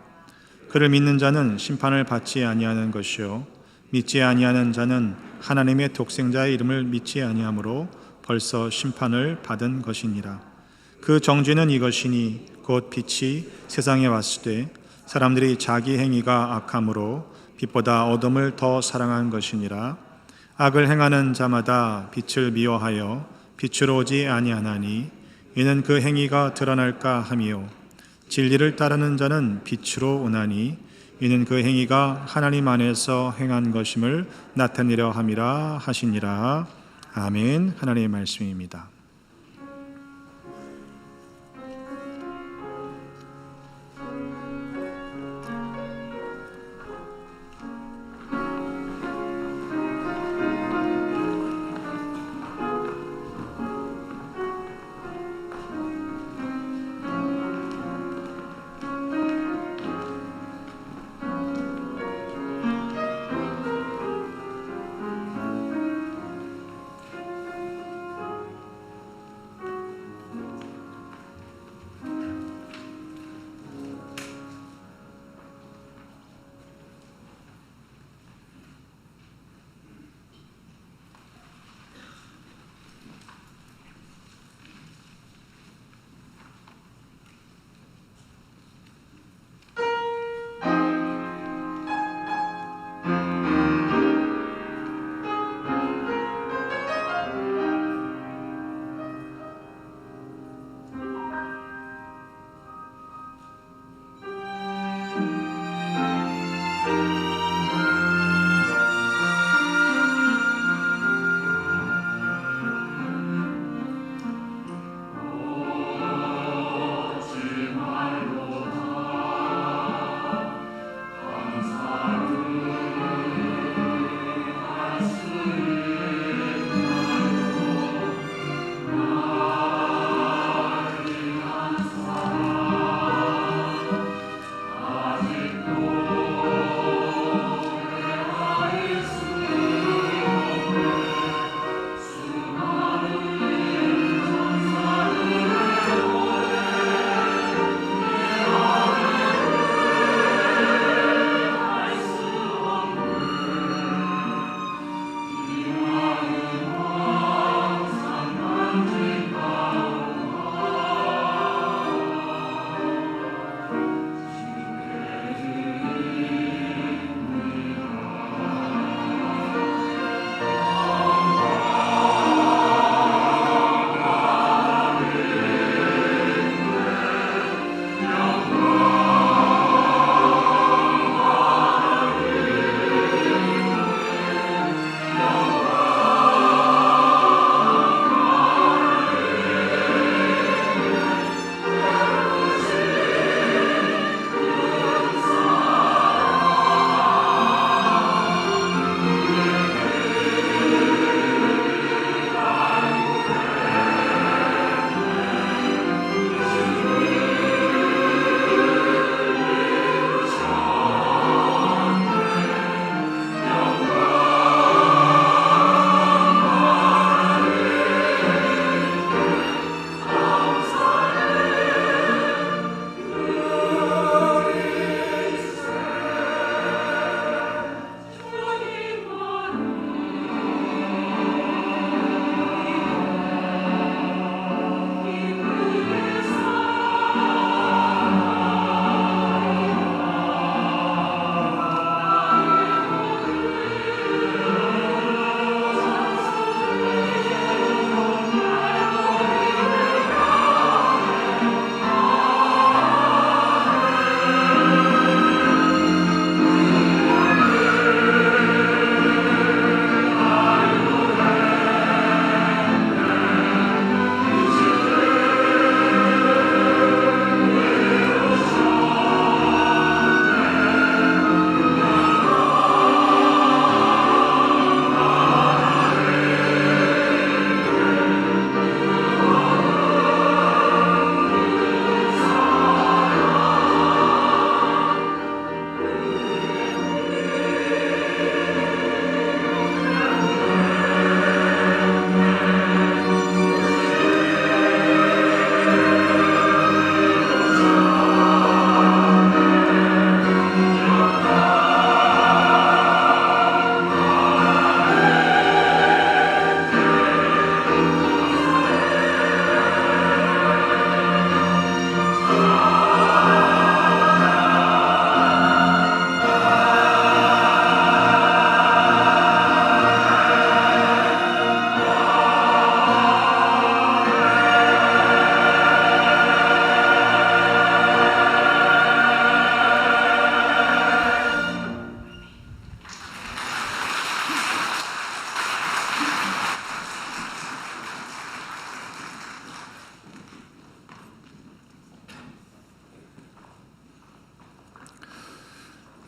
그를 믿는 자는 심판을 받지 아니하는 것이요 믿지 아니하는 자는 하나님의 독생자의 이름을 믿지 아니하므로 벌써 심판을 받은 것이니라. 그 정죄는 이것이니 곧 빛이 세상에 왔을 때 사람들이 자기 행위가 악함으로 빛보다 어둠을 더 사랑한 것이니라. 악을 행하는 자마다 빛을 미워하여 빛으로 오지 아니하나니 이는 그 행위가 드러날까 함이요 진리를 따르는 자는 빛으로 오나니 이는 그 행위가 하나님 안에서 행한 것임을 나타내려 함이라 하시니라. 아멘. 하나님의 말씀입니다.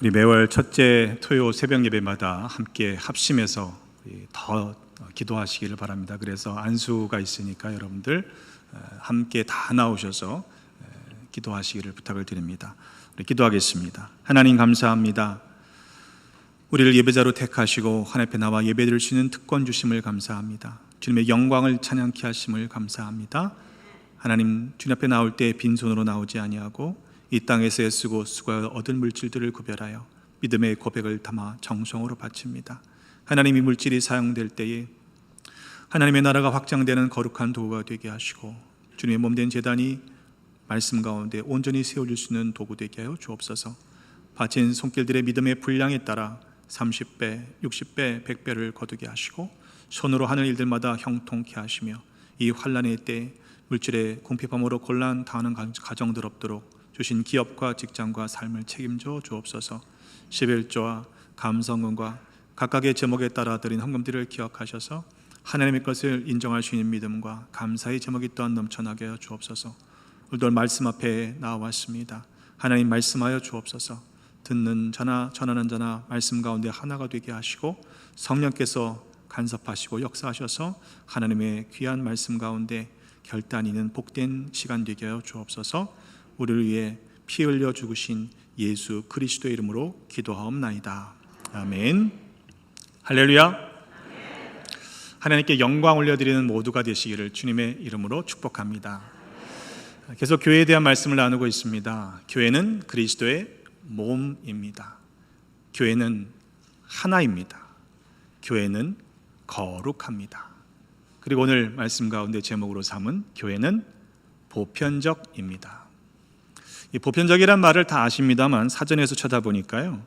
우리 매월 첫째 토요 새벽 예배마다 함께 합심해서 더 기도하시기를 바랍니다. 그래서 안수가 있으니까 여러분들 함께 다 나오셔서 기도하시기를 부탁을 드립니다. 우리 기도하겠습니다. 하나님 감사합니다. 우리를 예배자로 택하시고 하나님 앞에 나와 예배드릴 수 있는 특권 주심을 감사합니다. 주님의 영광을 찬양케 하심을 감사합니다. 하나님, 주님 앞에 나올 때 빈손으로 나오지 아니하고 이 땅에서 애쓰고 수고하여 얻은 물질들을 구별하여 믿음의 고백을 담아 정성으로 바칩니다. 하나님, 이 물질이 사용될 때에 하나님의 나라가 확장되는 거룩한 도구가 되게 하시고 주님의 몸된 제단이 말씀 가운데 온전히 세워질 수 있는 도구 되게 하여 주옵소서. 바친 손길들의 믿음의 분량에 따라 30배, 60배, 100배를 거두게 하시고 손으로 하는 일들마다 형통케 하시며 이 환난의 때 물질의 궁핍함으로 곤란 당하는 가정들 없도록 주신 기업과 직장과 삶을 책임져 주옵소서. 11조와 감성금과 각각의 제목에 따라 드린 헌금들을 기억하셔서 하나님의 것을 인정할 수 있는 믿음과 감사의 제목이 또한 넘쳐나게 하여 주옵소서. 오늘도 말씀 앞에 나와왔습니다. 하나님 말씀하여 주옵소서. 듣는 자나 전하는 자나 말씀 가운데 하나가 되게 하시고 성령께서 간섭하시고 역사하셔서 하나님의 귀한 말씀 가운데 결단이는 복된 시간 되게 하여 주옵소서. 우리를 위해 피 흘려 죽으신 예수 그리스도의 이름으로 기도하옵나이다. 아멘. 할렐루야. 하나님께 영광 올려드리는 모두가 되시기를 주님의 이름으로 축복합니다. 계속 교회에 대한 말씀을 나누고 있습니다. 교회는 그리스도의 몸입니다. 교회는 하나입니다. 교회는 거룩합니다. 그리고 오늘 말씀 가운데 제목으로 삼은 교회는 보편적입니다. 이 보편적이란 말을 다 아십니다만 사전에서 찾아보니까요,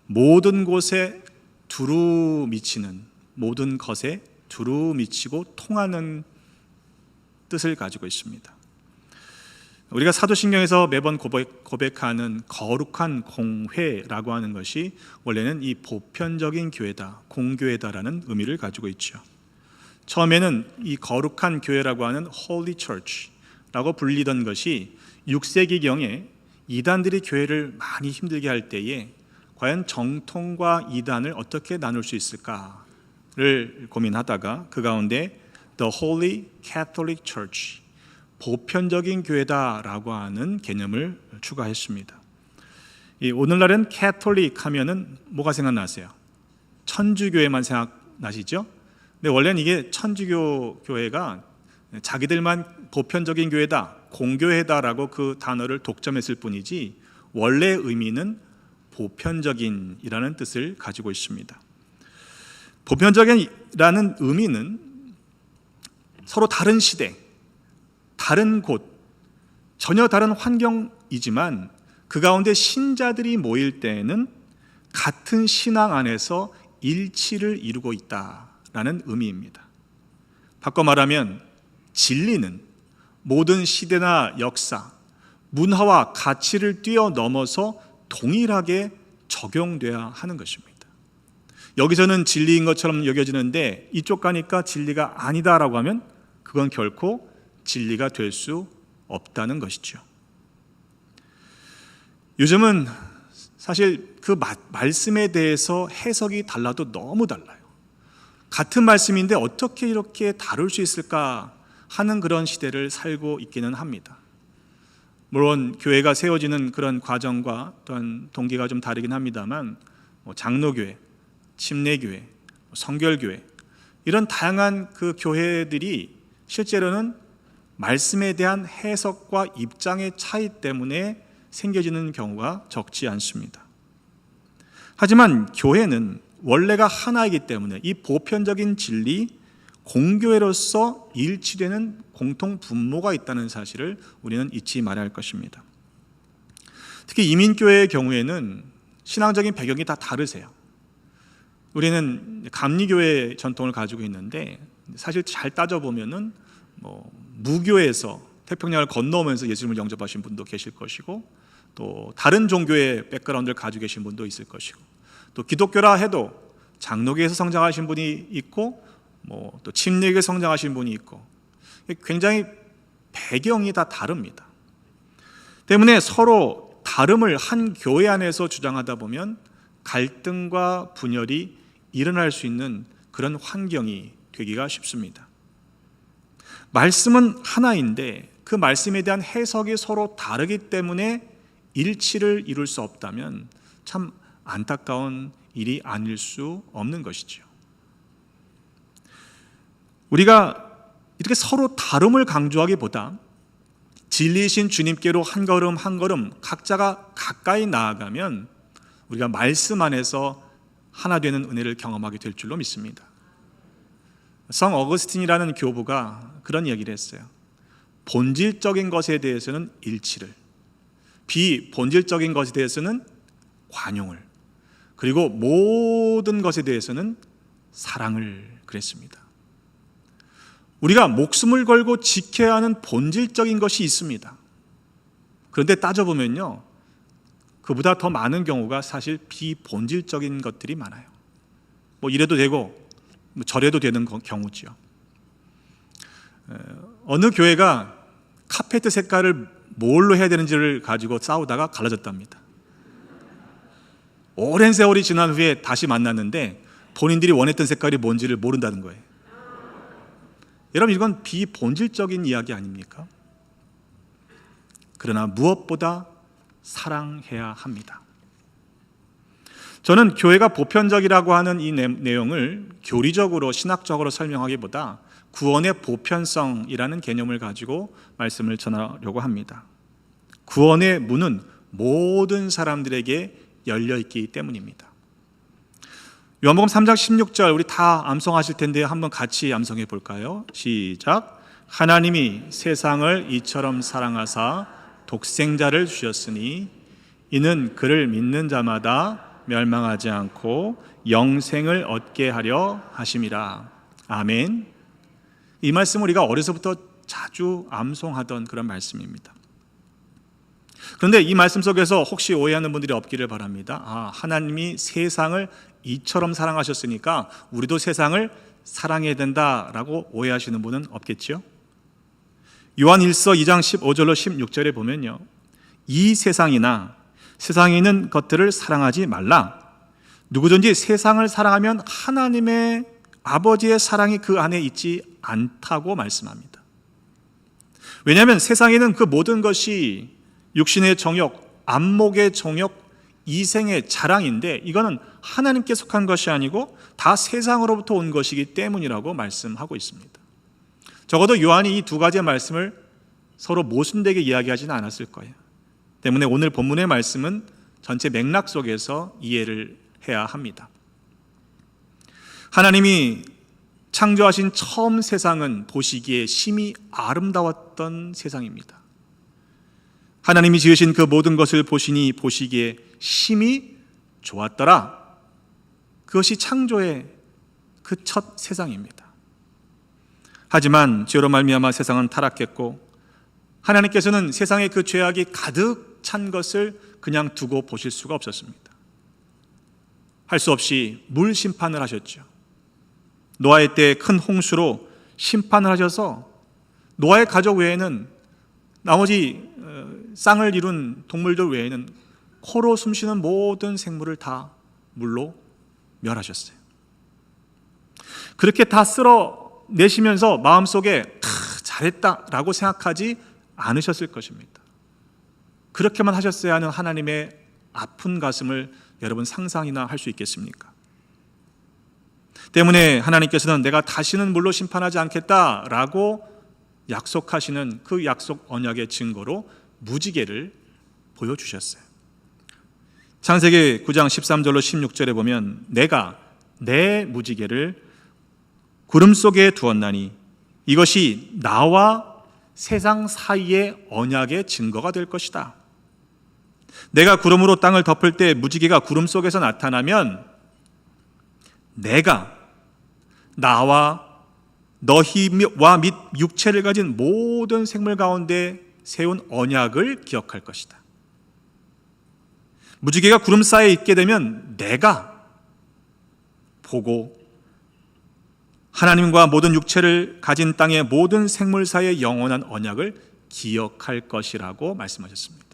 모든 곳에 두루 미치는, 모든 것에 두루 미치고 통하는 뜻을 가지고 있습니다. 우리가 사도신경에서 매번 고백하는 거룩한 공회라고 하는 것이 원래는 이 보편적인 교회다, 공교회다라는 의미를 가지고 있죠. 처음에는 이 거룩한 교회라고 하는 Holy Church라고 불리던 것이 6세기경에 이단들이 교회를 많이 힘들게 할 때에 과연 정통과 이단을 어떻게 나눌 수 있을까를 고민하다가 그 가운데 The Holy Catholic Church, 보편적인 교회다라고 하는 개념을 추가했습니다. 오늘날은 캐톨릭 하면은 뭐가 생각나세요? 천주교회만 생각나시죠? 근데 원래는 이게 천주교 교회가 자기들만 보편적인 교회다, 공교회다라고 그 단어를 독점했을 뿐이지 원래 의미는 보편적인이라는 뜻을 가지고 있습니다. 보편적인이라는 의미는 서로 다른 시대, 다른 곳, 전혀 다른 환경이지만 그 가운데 신자들이 모일 때에는 같은 신앙 안에서 일치를 이루고 있다라는 의미입니다. 바꿔 말하면 진리는 모든 시대나 역사, 문화와 가치를 뛰어넘어서 동일하게 적용돼야 하는 것입니다. 여기서는 진리인 것처럼 여겨지는데 이쪽 가니까 진리가 아니다라고 하면 그건 결코 진리가 될 수 없다는 것이죠. 요즘은 사실 그 말씀에 대해서 해석이 달라도 너무 달라요. 같은 말씀인데 어떻게 이렇게 다룰 수 있을까 하는 그런 시대를 살고 있기는 합니다. 물론 교회가 세워지는 그런 과정과 또한 동기가 좀 다르긴 합니다만 장로교회, 침례교회, 성결교회 이런 다양한 그 교회들이 실제로는 말씀에 대한 해석과 입장의 차이 때문에 생겨지는 경우가 적지 않습니다. 하지만 교회는 원래가 하나이기 때문에 이 보편적인 진리, 공교회로서 일치되는 공통 분모가 있다는 사실을 우리는 잊지 말아야 할 것입니다. 특히 이민교회의 경우에는 신앙적인 배경이 다 다르세요. 우리는 감리교회 전통을 가지고 있는데 사실 잘 따져보면은 무교에서 태평양을 건너오면서 예수님을 영접하신 분도 계실 것이고 또 다른 종교의 백그라운드를 가지고 계신 분도 있을 것이고 또 기독교라 해도 장로교에서 성장하신 분이 있고 또 침례교에 성장하신 분이 있고 굉장히 배경이 다 다릅니다. 때문에 서로 다름을 한 교회 안에서 주장하다 보면 갈등과 분열이 일어날 수 있는 그런 환경이 되기가 쉽습니다. 말씀은 하나인데 그 말씀에 대한 해석이 서로 다르기 때문에 일치를 이룰 수 없다면 참 안타까운 일이 아닐 수 없는 것이죠. 우리가 이렇게 서로 다름을 강조하기보다 진리이신 주님께로 한 걸음 한 걸음 각자가 가까이 나아가면 우리가 말씀 안에서 하나 되는 은혜를 경험하게 될 줄로 믿습니다. 성 어거스틴이라는 교부가 그런 얘기를 했어요. 본질적인 것에 대해서는 일치를, 비본질적인 것에 대해서는 관용을, 그리고 모든 것에 대해서는 사랑을 그랬습니다. 우리가 목숨을 걸고 지켜야 하는 본질적인 것이 있습니다. 그런데 따져보면요, 그보다 더 많은 경우가 사실 비본질적인 것들이 많아요. 뭐 이래도 되고 저래도 되는 경우지요. 어느 교회가 카페트 색깔을 뭘로 해야 되는지를 가지고 싸우다가 갈라졌답니다. 오랜 세월이 지난 후에 다시 만났는데 본인들이 원했던 색깔이 뭔지를 모른다는 거예요. 여러분, 이건 비본질적인 이야기 아닙니까? 그러나 무엇보다 사랑해야 합니다. 저는 교회가 보편적이라고 하는 이 내용을 교리적으로 신학적으로 설명하기보다 구원의 보편성이라는 개념을 가지고 말씀을 전하려고 합니다. 구원의 문은 모든 사람들에게 열려있기 때문입니다. 요한복음 3장 16절 우리 다 암송하실 텐데 한번 같이 암송해 볼까요? 시작. 하나님이 세상을 이처럼 사랑하사 독생자를 주셨으니 이는 그를 믿는 자마다 멸망하지 않고 영생을 얻게 하려 하심이라. 아멘. 이 말씀은 우리가 어려서부터 자주 암송하던 그런 말씀입니다. 그런데 이 말씀 속에서 혹시 오해하는 분들이 없기를 바랍니다. 하나님이 세상을 이처럼 사랑하셨으니까 우리도 세상을 사랑해야 된다라고 오해하시는 분은 없겠죠? 요한 1서 2장 15절로 16절에 보면요, 이 세상이나 세상에 있는 것들을 사랑하지 말라. 누구든지 세상을 사랑하면 하나님의 아버지의 사랑이 그 안에 있지 않다고 말씀합니다. 왜냐하면 세상에는 그 모든 것이 육신의 정욕, 안목의 정욕, 이생의 자랑인데 이거는 하나님께 속한 것이 아니고 다 세상으로부터 온 것이기 때문이라고 말씀하고 있습니다. 적어도 요한이 이 두 가지의 말씀을 서로 모순되게 이야기하지는 않았을 거예요. 때문에 오늘 본문의 말씀은 전체 맥락 속에서 이해를 해야 합니다. 하나님이 창조하신 처음 세상은 보시기에 심히 아름다웠던 세상입니다. 하나님이 지으신 그 모든 것을 보시니 보시기에 심히 좋았더라. 그것이 창조의 그 첫 세상입니다. 하지만 죄로 말미암아 세상은 타락했고 하나님께서는 세상에 그 죄악이 가득 찬 것을 그냥 두고 보실 수가 없었습니다. 할 수 없이 물 심판을 하셨죠. 노아의 때 큰 홍수로 심판을 하셔서 노아의 가족 외에는 나머지 쌍을 이룬 동물들 외에는 코로 숨쉬는 모든 생물을 다 물로 멸하셨어요. 그렇게 다 쓸어내시면서 마음속에 잘했다라고 생각하지 않으셨을 것입니다. 그렇게만 하셨어야 하는 하나님의 아픈 가슴을 여러분 상상이나 할 수 있겠습니까? 때문에 하나님께서는 내가 다시는 물로 심판하지 않겠다라고 약속하시는 그 약속 언약의 증거로 무지개를 보여주셨어요. 창세기 9장 13절로 16절에 보면 내가 내 무지개를 구름 속에 두었나니 이것이 나와 세상 사이의 언약의 증거가 될 것이다. 내가 구름으로 땅을 덮을 때 무지개가 구름 속에서 나타나면 내가 나와 너희와 및 육체를 가진 모든 생물 가운데 세운 언약을 기억할 것이다. 무지개가 구름 사이에 있게 되면 내가 보고 하나님과 모든 육체를 가진 땅의 모든 생물 사이의 영원한 언약을 기억할 것이라고 말씀하셨습니다.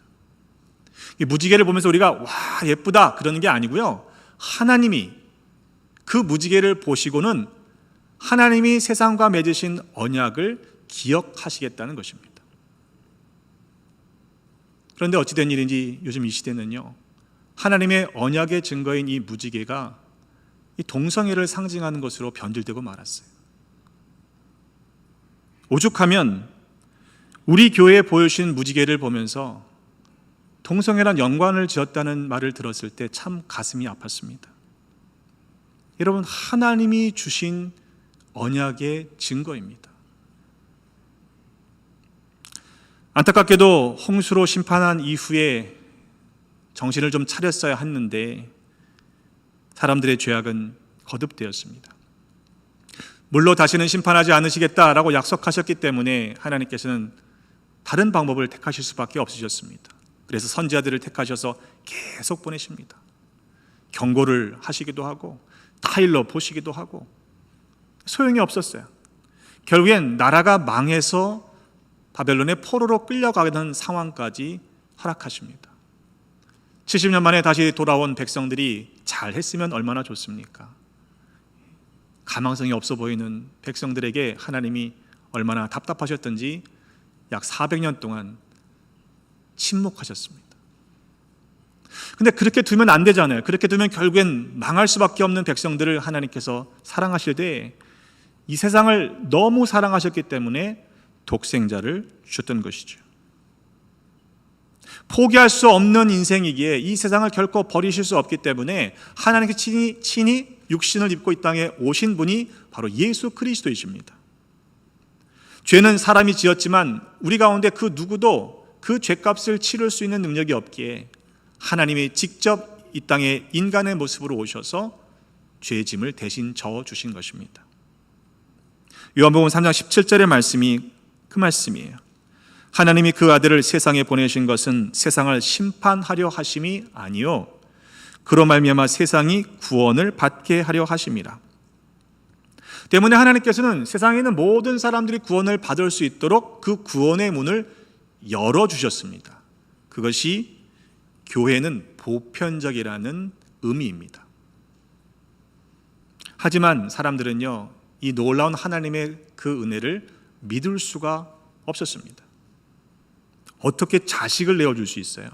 이 무지개를 보면서 우리가 와 예쁘다 그러는 게 아니고요, 하나님이 그 무지개를 보시고는 하나님이 세상과 맺으신 언약을 기억하시겠다는 것입니다. 그런데 어찌된 일인지 요즘 이 시대는요, 하나님의 언약의 증거인 이 무지개가 이 동성애를 상징하는 것으로 변질되고 말았어요. 오죽하면 우리 교회에 보여주신 무지개를 보면서 동성애란 연관을 지었다는 말을 들었을 때 참 가슴이 아팠습니다. 여러분, 하나님이 주신 언약의 증거입니다. 안타깝게도 홍수로 심판한 이후에 정신을 좀 차렸어야 했는데 사람들의 죄악은 거듭되었습니다. 물로 다시는 심판하지 않으시겠다라고 약속하셨기 때문에 하나님께서는 다른 방법을 택하실 수밖에 없으셨습니다. 그래서 선지자들을 택하셔서 계속 보내십니다. 경고를 하시기도 하고 타일러 보시기도 하고 소용이 없었어요. 결국엔 나라가 망해서 바벨론의 포로로 끌려가는 상황까지 허락하십니다. 70년 만에 다시 돌아온 백성들이 잘했으면 얼마나 좋습니까? 가망성이 없어 보이는 백성들에게 하나님이 얼마나 답답하셨던지 약 400년 동안 침묵하셨습니다. 근데 그렇게 두면 안 되잖아요. 그렇게 두면 결국엔 망할 수밖에 없는 백성들을 하나님께서 사랑하시되 이 세상을 너무 사랑하셨기 때문에 독생자를 주셨던 것이죠. 포기할 수 없는 인생이기에 이 세상을 결코 버리실 수 없기 때문에 하나님께 친히 육신을 입고 이 땅에 오신 분이 바로 예수 그리스도이십니다. 죄는 사람이 지었지만 우리 가운데 그 누구도 그 죄값을 치를 수 있는 능력이 없기에 하나님이 직접 이 땅에 인간의 모습으로 오셔서 죄의 짐을 대신 져주신 것입니다. 요한복음 3장 17절의 말씀이 그 말씀이에요. 하나님이 그 아들을 세상에 보내신 것은 세상을 심판하려 하심이 아니요 그로 말미암아 세상이 구원을 받게 하려 하심이라. 때문에 하나님께서는 세상에 있는 모든 사람들이 구원을 받을 수 있도록 그 구원의 문을 열어주셨습니다. 그것이 교회는 보편적이라는 의미입니다. 하지만 사람들은요, 이 놀라운 하나님의 그 은혜를 믿을 수가 없었습니다. 어떻게 자식을 내어줄 수 있어요?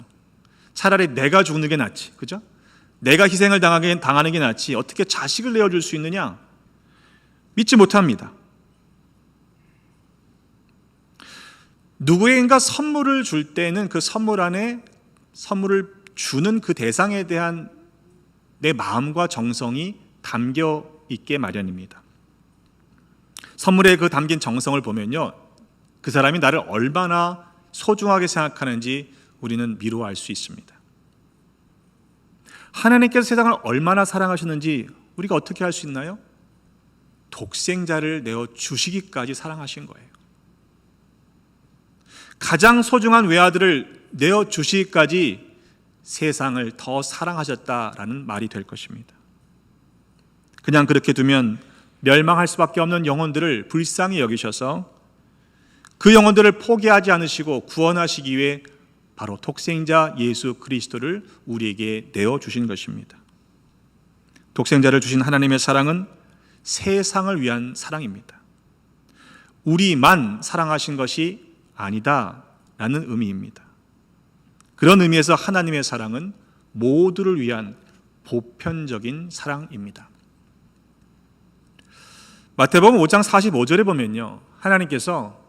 차라리 내가 죽는 게 낫지, 그죠? 내가 희생을 당하는 게 낫지 어떻게 자식을 내어줄 수 있느냐? 믿지 못합니다. 누구에게인가 선물을 줄 때는 그 선물 안에 선물을 주는 그 대상에 대한 내 마음과 정성이 담겨 있게 마련입니다. 선물에 그 담긴 정성을 보면요, 그 사람이 나를 얼마나 소중하게 생각하는지 우리는 미루어 알 수 있습니다. 하나님께서 세상을 얼마나 사랑하셨는지 우리가 어떻게 알 수 있나요? 독생자를 내어 주시기까지 사랑하신 거예요. 가장 소중한 외아들을 내어 주시기까지 세상을 더 사랑하셨다라는 말이 될 것입니다. 그냥 그렇게 두면 멸망할 수밖에 없는 영혼들을 불쌍히 여기셔서 그 영혼들을 포기하지 않으시고 구원하시기 위해 바로 독생자 예수 그리스도를 우리에게 내어주신 것입니다. 독생자를 주신 하나님의 사랑은 세상을 위한 사랑입니다. 우리만 사랑하신 것이 아니다라는 의미입니다. 그런 의미에서 하나님의 사랑은 모두를 위한 보편적인 사랑입니다. 마태복음 5장 45절에 보면요, 하나님께서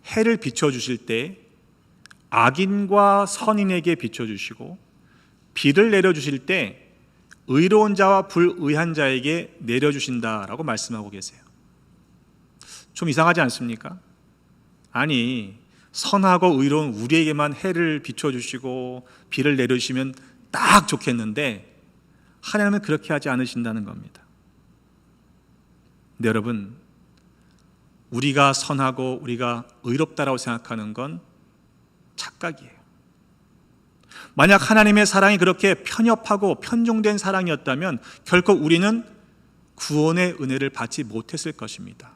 해를 비춰주실 때 악인과 선인에게 비춰주시고 비를 내려주실 때 의로운 자와 불의한 자에게 내려주신다라고 말씀하고 계세요. 좀 이상하지 않습니까? 아니, 선하고 의로운 우리에게만 해를 비춰주시고 비를 내려주시면 딱 좋겠는데 하나님은 그렇게 하지 않으신다는 겁니다. 근데 여러분, 우리가 선하고 우리가 의롭다라고 생각하는 건 착각이에요. 만약 하나님의 사랑이 그렇게 편협하고 편중된 사랑이었다면 결코 우리는 구원의 은혜를 받지 못했을 것입니다.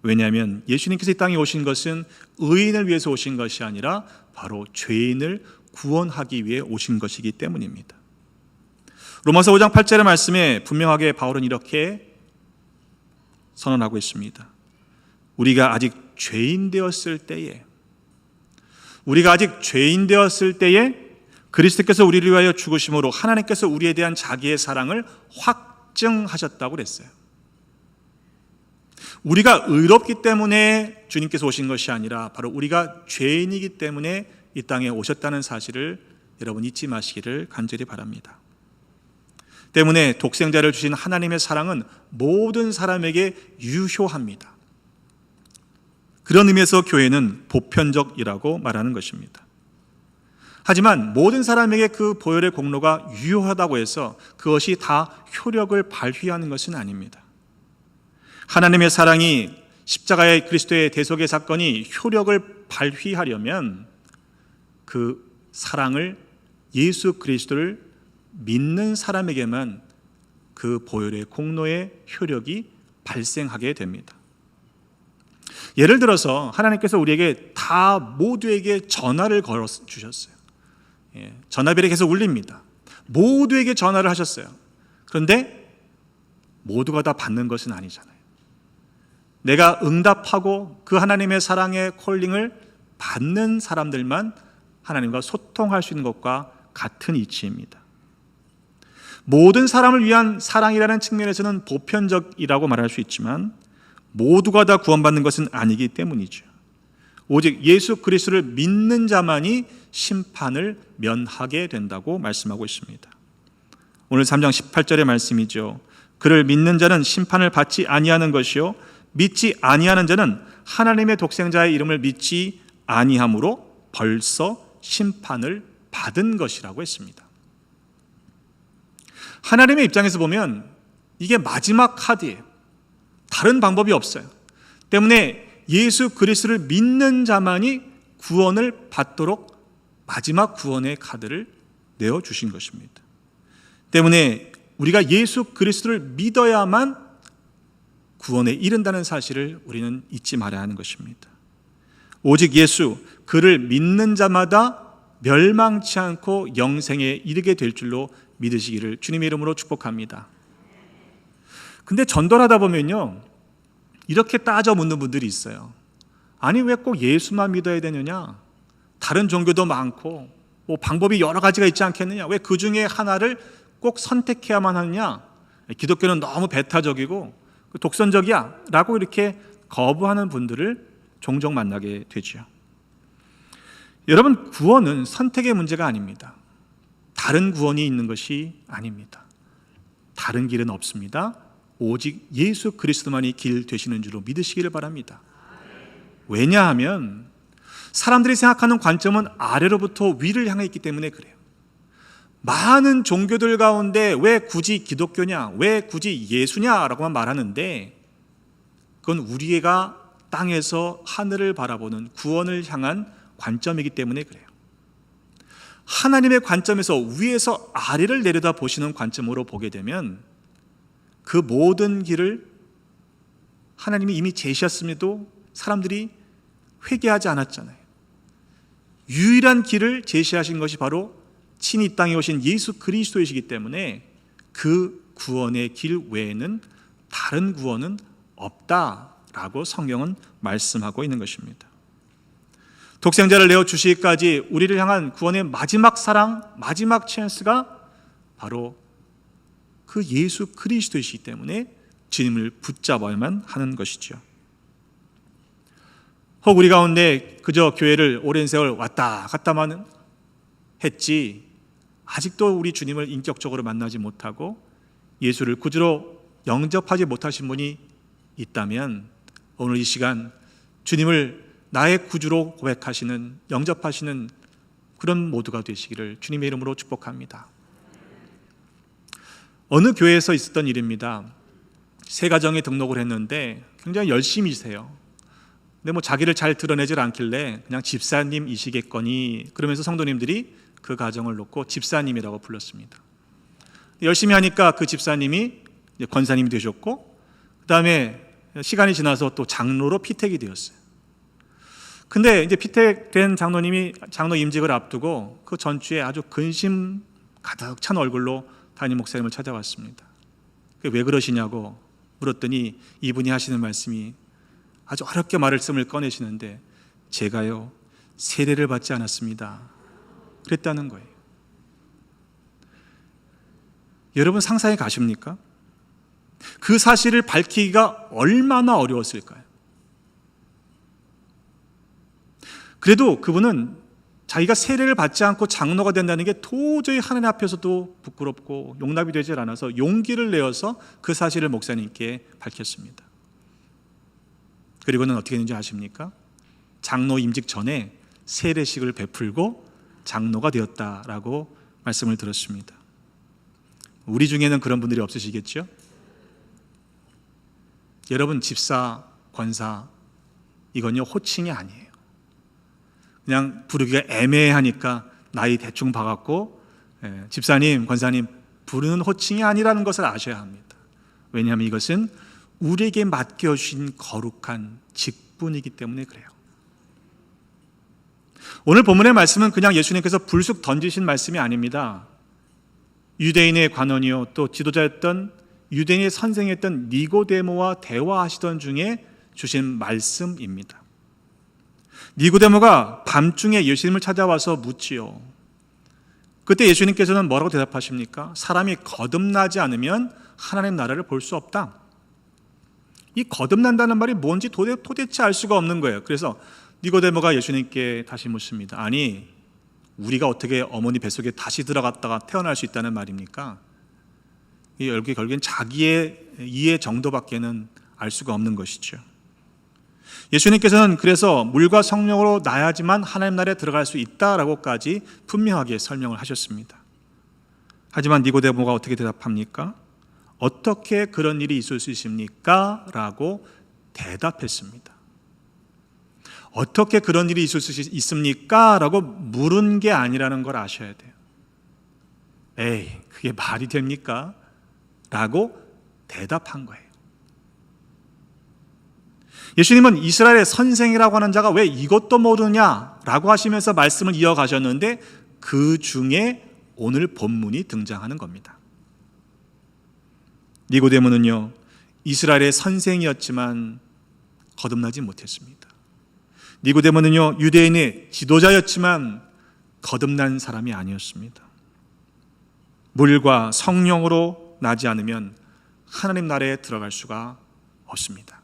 왜냐하면 예수님께서 이 땅에 오신 것은 의인을 위해서 오신 것이 아니라 바로 죄인을 구원하기 위해 오신 것이기 때문입니다. 로마서 5장 8절의 말씀에 분명하게 바울은 이렇게 선언하고 있습니다. 우리가 아직 죄인 되었을 때에 그리스도께서 우리를 위하여 죽으심으로 하나님께서 우리에 대한 자기의 사랑을 확증하셨다고 그랬어요. 우리가 의롭기 때문에 주님께서 오신 것이 아니라 바로 우리가 죄인이기 때문에 이 땅에 오셨다는 사실을 여러분 잊지 마시기를 간절히 바랍니다. 때문에 독생자를 주신 하나님의 사랑은 모든 사람에게 유효합니다. 그런 의미에서 교회는 보편적이라고 말하는 것입니다. 하지만 모든 사람에게 그 보혈의 공로가 유효하다고 해서 그것이 다 효력을 발휘하는 것은 아닙니다. 하나님의 사랑이 십자가의 그리스도의 대속의 사건이 효력을 발휘하려면 그 사랑을 예수 그리스도를 믿는 사람에게만 그 보혈의 공로의 효력이 발생하게 됩니다. 예를 들어서 하나님께서 우리에게 다 모두에게 전화를 걸어 주셨어요. 전화벨이 계속 울립니다. 모두에게 전화를 하셨어요. 그런데 모두가 다 받는 것은 아니잖아요. 내가 응답하고 그 하나님의 사랑의 콜링을 받는 사람들만 하나님과 소통할 수 있는 것과 같은 이치입니다. 모든 사람을 위한 사랑이라는 측면에서는 보편적이라고 말할 수 있지만 모두가 다 구원받는 것은 아니기 때문이죠. 오직 예수 그리스도를 믿는 자만이 심판을 면하게 된다고 말씀하고 있습니다. 오늘 3장 18절의 말씀이죠. 그를 믿는 자는 심판을 받지 아니하는 것이요 믿지 아니하는 자는 하나님의 독생자의 이름을 믿지 아니함으로 벌써 심판을 받은 것이라고 했습니다. 하나님의 입장에서 보면 이게 마지막 카드예요. 다른 방법이 없어요. 때문에 예수 그리스도를 믿는 자만이 구원을 받도록 마지막 구원의 카드를 내어주신 것입니다. 때문에 우리가 예수 그리스도를 믿어야만 구원에 이른다는 사실을 우리는 잊지 말아야 하는 것입니다. 오직 예수, 그를 믿는 자마다 멸망치 않고 영생에 이르게 될 줄로 믿으시기를 주님의 이름으로 축복합니다. 근데 전도하다 보면요, 이렇게 따져 묻는 분들이 있어요. 아니 왜 꼭 예수만 믿어야 되느냐? 다른 종교도 많고 뭐 방법이 여러 가지가 있지 않겠느냐? 왜 그 중에 하나를 꼭 선택해야만 하느냐? 기독교는 너무 배타적이고 독선적이야 라고 이렇게 거부하는 분들을 종종 만나게 되죠. 여러분, 구원은 선택의 문제가 아닙니다. 다른 구원이 있는 것이 아닙니다. 다른 길은 없습니다. 오직 예수 그리스도만이 길 되시는 줄로 믿으시기를 바랍니다. 왜냐하면 사람들이 생각하는 관점은 아래로부터 위를 향해 있기 때문에 그래요. 많은 종교들 가운데 왜 굳이 기독교냐, 왜 굳이 예수냐라고만 말하는데 그건 우리가 땅에서 하늘을 바라보는 구원을 향한 관점이기 때문에 그래요. 하나님의 관점에서 위에서 아래를 내려다 보시는 관점으로 보게 되면 그 모든 길을 하나님이 이미 제시했음에도 사람들이 회개하지 않았잖아요. 유일한 길을 제시하신 것이 바로 친히 이 땅에 오신 예수 그리스도이시기 때문에 그 구원의 길 외에는 다른 구원은 없다라고 성경은 말씀하고 있는 것입니다. 독생자를 내어주시기까지 우리를 향한 구원의 마지막 사랑, 마지막 찬스가 바로 그 예수 그리스도이시기 때문에 주님을 붙잡아야만 하는 것이죠. 혹 우리 가운데 그저 교회를 오랜 세월 왔다 갔다만 했지 아직도 우리 주님을 인격적으로 만나지 못하고 예수를 구주로 영접하지 못하신 분이 있다면 오늘 이 시간 주님을 나의 구주로 고백하시는, 영접하시는 그런 모두가 되시기를 주님의 이름으로 축복합니다. 어느 교회에서 있었던 일입니다. 세 가정에 등록을 했는데 굉장히 열심히세요. 근데 뭐 자기를 잘 드러내질 않길래 그냥 집사님이시겠거니 그러면서 성도님들이 그 가정을 놓고 집사님이라고 불렀습니다. 열심히 하니까 그 집사님이 권사님이 되셨고 그 다음에 시간이 지나서 또 장로로 피택이 되었어요. 근데 이제 피택된 장로님이 장로 임직을 앞두고 그 전주에 아주 근심 가득 찬 얼굴로 담임 목사님을 찾아왔습니다. 왜 그러시냐고 물었더니 이분이 하시는 말씀이 아주 어렵게 말씀을 꺼내시는데 제가요 세례를 받지 않았습니다. 그랬다는 거예요. 여러분 상상해 가십니까? 그 사실을 밝히기가 얼마나 어려웠을까요? 그래도 그분은 자기가 세례를 받지 않고 장로가 된다는 게 도저히 하나님 앞에서도 부끄럽고 용납이 되지 않아서 용기를 내어서 그 사실을 목사님께 밝혔습니다. 그리고는 어떻게 했는지 아십니까? 장로 임직 전에 세례식을 베풀고 장로가 되었다라고 말씀을 들었습니다. 우리 중에는 그런 분들이 없으시겠죠? 여러분 집사, 권사 이건요 호칭이 아니에요. 그냥 부르기가 애매하니까 나이 대충 봐갖고 집사님, 권사님 부르는 호칭이 아니라는 것을 아셔야 합니다. 왜냐하면 이것은 우리에게 맡겨주신 거룩한 직분이기 때문에 그래요. 오늘 본문의 말씀은 그냥 예수님께서 불쑥 던지신 말씀이 아닙니다. 유대인의 관원이요 또 지도자였던 유대인의 선생이었던 니고데모와 대화하시던 중에 주신 말씀입니다. 니고데모가 밤중에 예수님을 찾아와서 묻지요. 그때 예수님께서는 뭐라고 대답하십니까? 사람이 거듭나지 않으면 하나님 나라를 볼 수 없다. 이 거듭난다는 말이 뭔지 도대체 알 수가 없는 거예요. 그래서 니고데모가 예수님께 다시 묻습니다. 아니 우리가 어떻게 어머니 뱃속에 다시 들어갔다가 태어날 수 있다는 말입니까? 이 결국엔 자기의 이해 정도밖에는 알 수가 없는 것이죠. 예수님께서는 그래서 물과 성령으로 나야지만 하나님 나라에 들어갈 수 있다라고까지 분명하게 설명을 하셨습니다. 하지만 니고데모가 어떻게 대답합니까? 어떻게 그런 일이 있을 수 있습니까? 라고 대답했습니다. 어떻게 그런 일이 있을 수 있습니까? 라고 물은 게 아니라는 걸 아셔야 돼요. 에이, 그게 말이 됩니까? 라고 대답한 거예요. 예수님은 이스라엘의 선생이라고 하는 자가 왜 이것도 모르냐라고 하시면서 말씀을 이어가셨는데 그 중에 오늘 본문이 등장하는 겁니다. 니고데모는요 이스라엘의 선생이었지만 거듭나지 못했습니다. 니고데모는요 유대인의 지도자였지만 거듭난 사람이 아니었습니다. 물과 성령으로 나지 않으면 하나님 나라에 들어갈 수가 없습니다.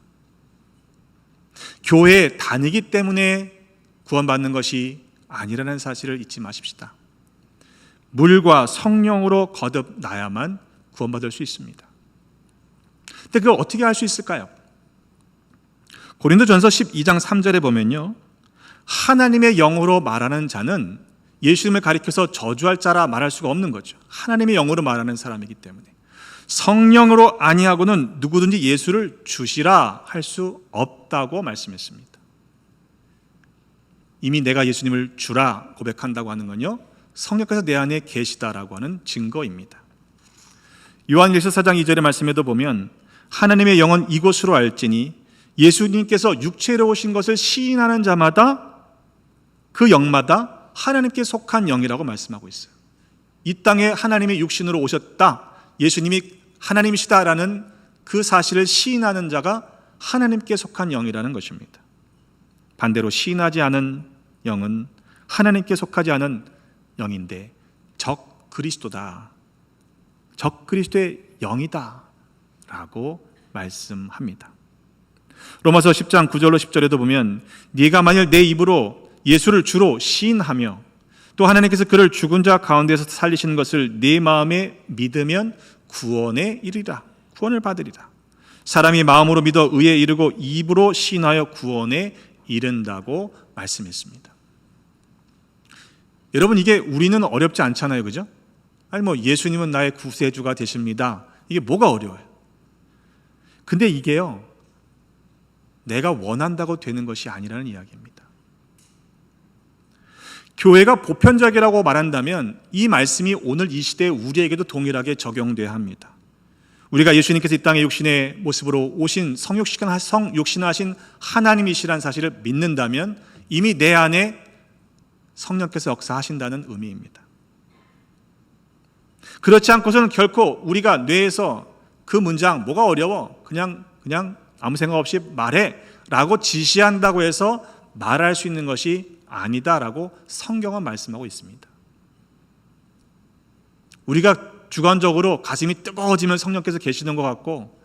교회에 다니기 때문에 구원받는 것이 아니라는 사실을 잊지 마십시다. 물과 성령으로 거듭나야만 구원받을 수 있습니다. 근데 그걸 어떻게 할 수 있을까요? 고린도전서 12장 3절에 보면요 하나님의 영으로 말하는 자는 예수님을 가리켜서 저주할 자라 말할 수가 없는 거죠. 하나님의 영으로 말하는 사람이기 때문에 성령으로 아니하고는 누구든지 예수를 주시라 할 수 없다고 말씀했습니다. 이미 내가 예수님을 주라 고백한다고 하는 건요 성령께서 내 안에 계시다라고 하는 증거입니다. 요한일서 4장 2절의 말씀에도 보면 하나님의 영은 이곳으로 알지니 예수님께서 육체로 오신 것을 시인하는 자마다 그 영마다 하나님께 속한 영이라고 말씀하고 있어요. 이 땅에 하나님의 육신으로 오셨다, 예수님이 하나님이시다라는 그 사실을 시인하는 자가 하나님께 속한 영이라는 것입니다. 반대로 시인하지 않은 영은 하나님께 속하지 않은 영인데 적 그리스도다, 적 그리스도의 영이다 라고 말씀합니다. 로마서 10장 9절로 10절에도 보면 네가 만일 내 입으로 예수를 주로 시인하며 또 하나님께서 그를 죽은 자 가운데서 살리시는 것을 네 마음에 믿으면 구원에 이르리라, 구원을 받으리라. 사람이 마음으로 믿어 의에 이르고 입으로 시인하여 구원에 이른다고 말씀했습니다. 여러분 이게 우리는 어렵지 않잖아요, 그죠? 아니 뭐 예수님은 나의 구세주가 되십니다. 이게 뭐가 어려워요? 근데 이게요 내가 원한다고 되는 것이 아니라는 이야기입니다. 교회가 보편적이라고 말한다면 이 말씀이 오늘 이 시대에 우리에게도 동일하게 적용돼야 합니다. 우리가 예수님께서 이 땅의 육신의 모습으로 오신 성육신하신 하나님이시라는 사실을 믿는다면 이미 내 안에 성령께서 역사하신다는 의미입니다. 그렇지 않고서는 결코 우리가 뇌에서 그 문장 뭐가 어려워? 그냥 아무 생각 없이 말해 라고 지시한다고 해서 말할 수 있는 것이 아니다라고 성경은 말씀하고 있습니다. 우리가 주관적으로 가슴이 뜨거워지면 성령께서 계시는 것 같고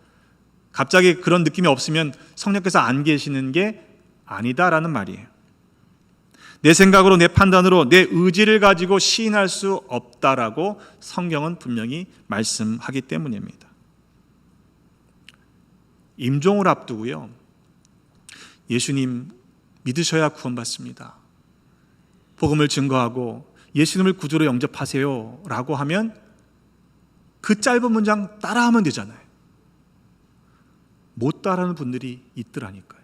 갑자기 그런 느낌이 없으면 성령께서 안 계시는 게 아니다라는 말이에요. 내 생각으로 내 판단으로 내 의지를 가지고 시인할 수 없다라고 성경은 분명히 말씀하기 때문입니다. 임종을 앞두고요, 예수님 믿으셔야 구원받습니다, 복음을 증거하고 예수님을 구주로 영접하세요 라고 하면 그 짧은 문장 따라하면 되잖아요. 못 따라하는 분들이 있더라니까요.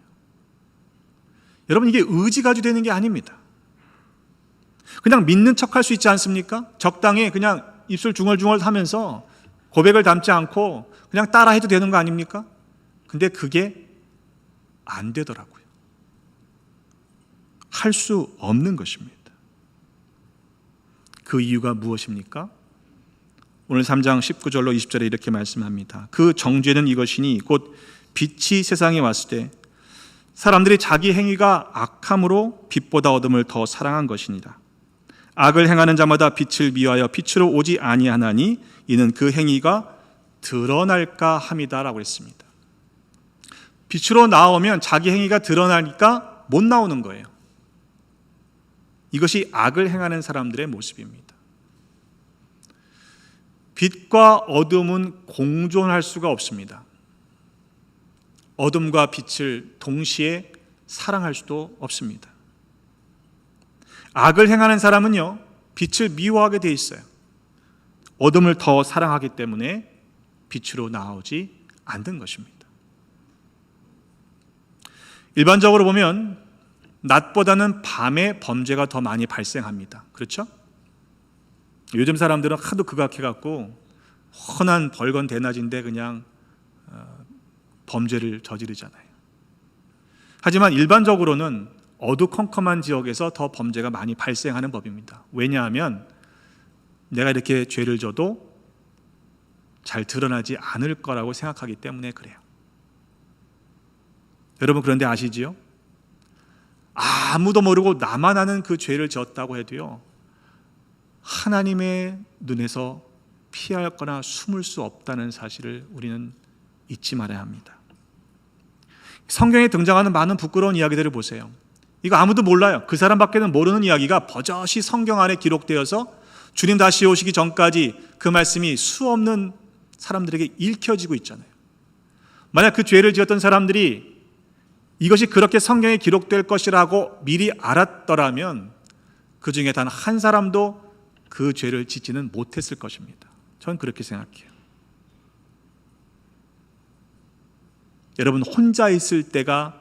여러분, 이게 의지 가지고 되는 게 아닙니다. 그냥 믿는 척할 수 있지 않습니까? 적당히 그냥 입술 중얼중얼 하면서 고백을 담지 않고 그냥 따라해도 되는 거 아닙니까? 근데 그게 안 되더라고요. 할 수 없는 것입니다. 그 이유가 무엇입니까? 오늘 3장 19절로 20절에 이렇게 말씀합니다. 그 정죄는 이것이니 곧 빛이 세상에 왔을 때 사람들이 자기 행위가 악함으로 빛보다 어둠을 더 사랑한 것이니라. 악을 행하는 자마다 빛을 미워하여 빛으로 오지 아니하나니 이는 그 행위가 드러날까 함이다라고 했습니다. 빛으로 나오면 자기 행위가 드러나니까 못 나오는 거예요. 이것이 악을 행하는 사람들의 모습입니다. 빛과 어둠은 공존할 수가 없습니다. 어둠과 빛을 동시에 사랑할 수도 없습니다. 악을 행하는 사람은요, 빛을 미워하게 돼 있어요. 어둠을 더 사랑하기 때문에 빛으로 나오지 않는 것입니다. 일반적으로 보면 낮보다는 밤에 범죄가 더 많이 발생합니다. 그렇죠? 요즘 사람들은 하도 극악해갖고 훤한 벌건 대낮인데 그냥 범죄를 저지르잖아요. 하지만 일반적으로는 어두컴컴한 지역에서 더 범죄가 많이 발생하는 법입니다. 왜냐하면 내가 이렇게 죄를 져도 잘 드러나지 않을 거라고 생각하기 때문에 그래요. 여러분, 그런데 아시지요? 아무도 모르고 나만 아는 그 죄를 졌다고 해도요, 하나님의 눈에서 피할 거나 숨을 수 없다는 사실을 우리는 잊지 말아야 합니다. 성경에 등장하는 많은 부끄러운 이야기들을 보세요. 이거 아무도 몰라요. 그 사람밖에는 모르는 이야기가 버젓이 성경 안에 기록되어서 주님 다시 오시기 전까지 그 말씀이 수없는 사람들에게 읽혀지고 있잖아요. 만약 그 죄를 지었던 사람들이 이것이 그렇게 성경에 기록될 것이라고 미리 알았더라면 그 중에 단 한 사람도 그 죄를 짓지는 못했을 것입니다. 저는 그렇게 생각해요. 여러분, 혼자 있을 때가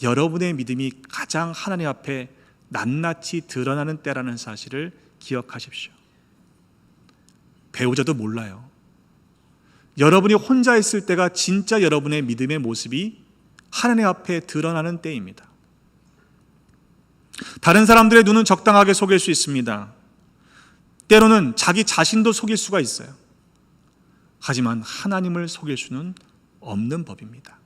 여러분의 믿음이 가장 하나님 앞에 낱낱이 드러나는 때라는 사실을 기억하십시오. 배우자도 몰라요. 여러분이 혼자 있을 때가 진짜 여러분의 믿음의 모습이 하나님 앞에 드러나는 때입니다. 다른 사람들의 눈은 적당하게 속일 수 있습니다. 때로는 자기 자신도 속일 수가 있어요. 하지만 하나님을 속일 수는 없는 법입니다.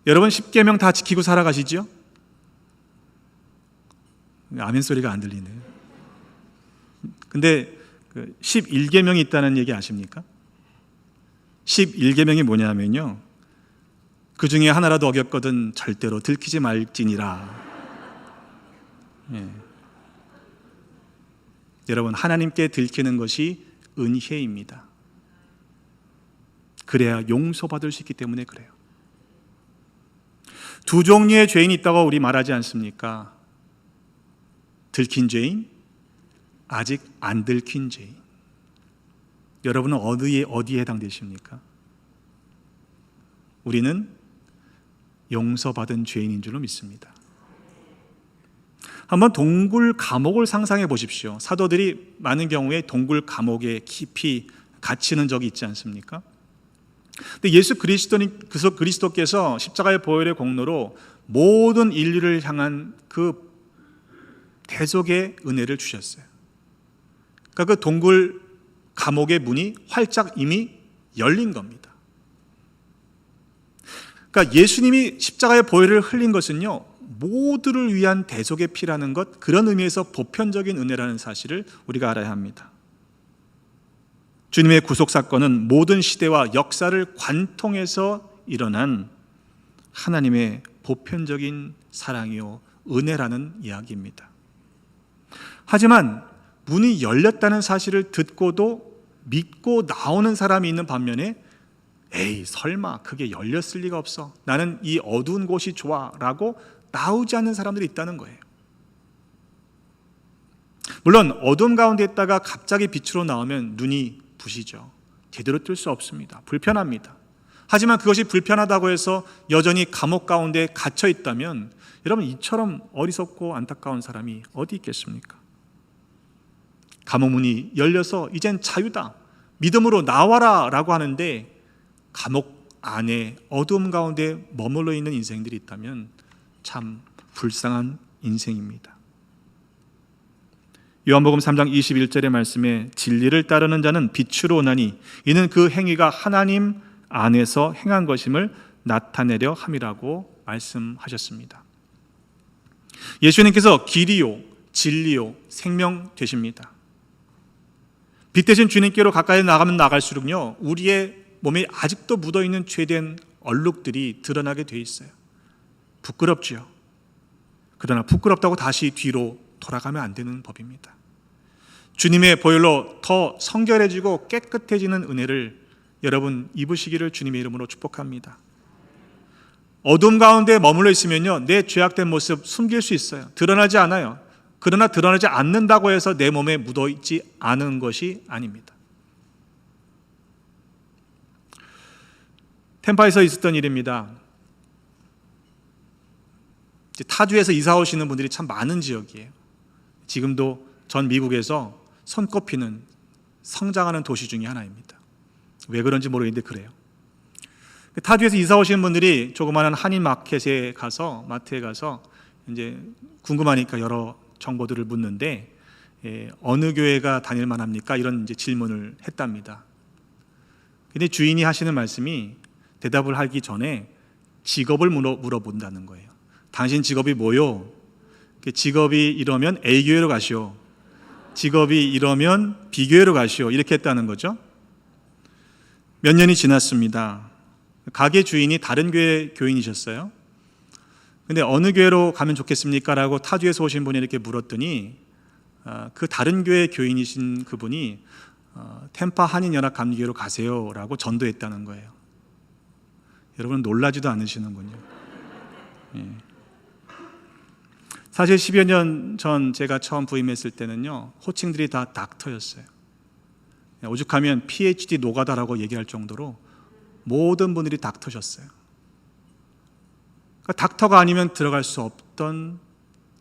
여러분, 10계명 다 지키고 살아가시죠? 아멘 소리가 안 들리네요. 근데 11계명이 있다는 얘기 아십니까? 11계명이 뭐냐면요, 그 중에 하나라도 어겼거든 절대로 들키지 말지니라. 예. 여러분, 하나님께 들키는 것이 은혜입니다. 그래야 용서받을 수 있기 때문에 그래요. 두 종류의 죄인이 있다고 우리 말하지 않습니까? 들킨 죄인, 아직 안 들킨 죄인. 여러분은 어디에 해당되십니까? 우리는 용서받은 죄인인 줄로 믿습니다. 한번 동굴 감옥을 상상해 보십시오. 사도들이 많은 경우에 동굴 감옥에 깊이 갇히는 적이 있지 않습니까? 근데 예수 그리스도께서 십자가의 보혈의 공로로 모든 인류를 향한 그 대속의 은혜를 주셨어요. 그러니까 그 동굴 감옥의 문이 활짝 이미 열린 겁니다. 그러니까 예수님이 십자가의 보혈을 흘린 것은요, 모두를 위한 대속의 피라는 것, 그런 의미에서 보편적인 은혜라는 사실을 우리가 알아야 합니다. 주님의 구속 사건은 모든 시대와 역사를 관통해서 일어난 하나님의 보편적인 사랑이요 은혜라는 이야기입니다. 하지만 문이 열렸다는 사실을 듣고도 믿고 나오는 사람이 있는 반면에 에이 설마 그게 열렸을 리가 없어, 나는 이 어두운 곳이 좋아 라고 나오지 않는 사람들이 있다는 거예요. 물론 어둠 가운데 있다가 갑자기 빛으로 나오면 눈이 부시죠. 제대로 뜰 수 없습니다. 불편합니다. 하지만 그것이 불편하다고 해서 여전히 감옥 가운데 갇혀 있다면 여러분, 이처럼 어리석고 안타까운 사람이 어디 있겠습니까? 감옥 문이 열려서 이젠 자유다, 믿음으로 나와라 라고 하는데 감옥 안에 어두움 가운데 머물러 있는 인생들이 있다면 참 불쌍한 인생입니다. 요한복음 3장 21절의 말씀에 진리를 따르는 자는 빛으로 오나니 이는 그 행위가 하나님 안에서 행한 것임을 나타내려 함이라고 말씀하셨습니다. 예수님께서 길이요 진리요 생명 되십니다. 빛 대신 주님께로 가까이 나가면 나갈수록요, 우리의 몸에 아직도 묻어있는 죄된 얼룩들이 드러나게 돼 있어요. 부끄럽지요. 그러나 부끄럽다고 다시 뒤로 돌아가면 안 되는 법입니다. 주님의 보혈로 더 성결해지고 깨끗해지는 은혜를 여러분 입으시기를 주님의 이름으로 축복합니다. 어둠 가운데 머물러 있으면요, 내 죄악된 모습 숨길 수 있어요. 드러나지 않아요. 그러나 드러나지 않는다고 해서 내 몸에 묻어있지 않은 것이 아닙니다. 템파에서 있었던 일입니다. 타주에서 이사 오시는 분들이 참 많은 지역이에요. 지금도 전 미국에서 손꼽히는 성장하는 도시 중에 하나입니다. 왜 그런지 모르겠는데 그래요. 타주에서 이사 오시는 분들이 조그마한 한인 마트에 가서 이제 궁금하니까 여러 정보들을 묻는데 어느 교회가 다닐 만합니까? 이런 이제 질문을 했답니다. 근데 주인이 하시는 말씀이 대답을 하기 전에 직업을 물어본다는 거예요. 당신 직업이 뭐요? 직업이 이러면 A 교회로 가시오. 직업이 이러면 B 교회로 가시오. 이렇게 했다는 거죠. 몇 년이 지났습니다. 가게 주인이 다른 교회 교인이셨어요. 근데 어느 교회로 가면 좋겠습니까? 라고 타주에서 오신 분이 이렇게 물었더니 그 다른 교회 교인이신 그분이 템파 한인연합감리교회로 가세요 라고 전도했다는 거예요. 여러분 놀라지도 않으시는군요. 예. 사실 10여 년 전 제가 처음 부임했을 때는요, 호칭들이 다 닥터였어요. 오죽하면 PhD 노가다라고 얘기할 정도로 모든 분들이 닥터셨어요. 그러니까 닥터가 아니면 들어갈 수 없던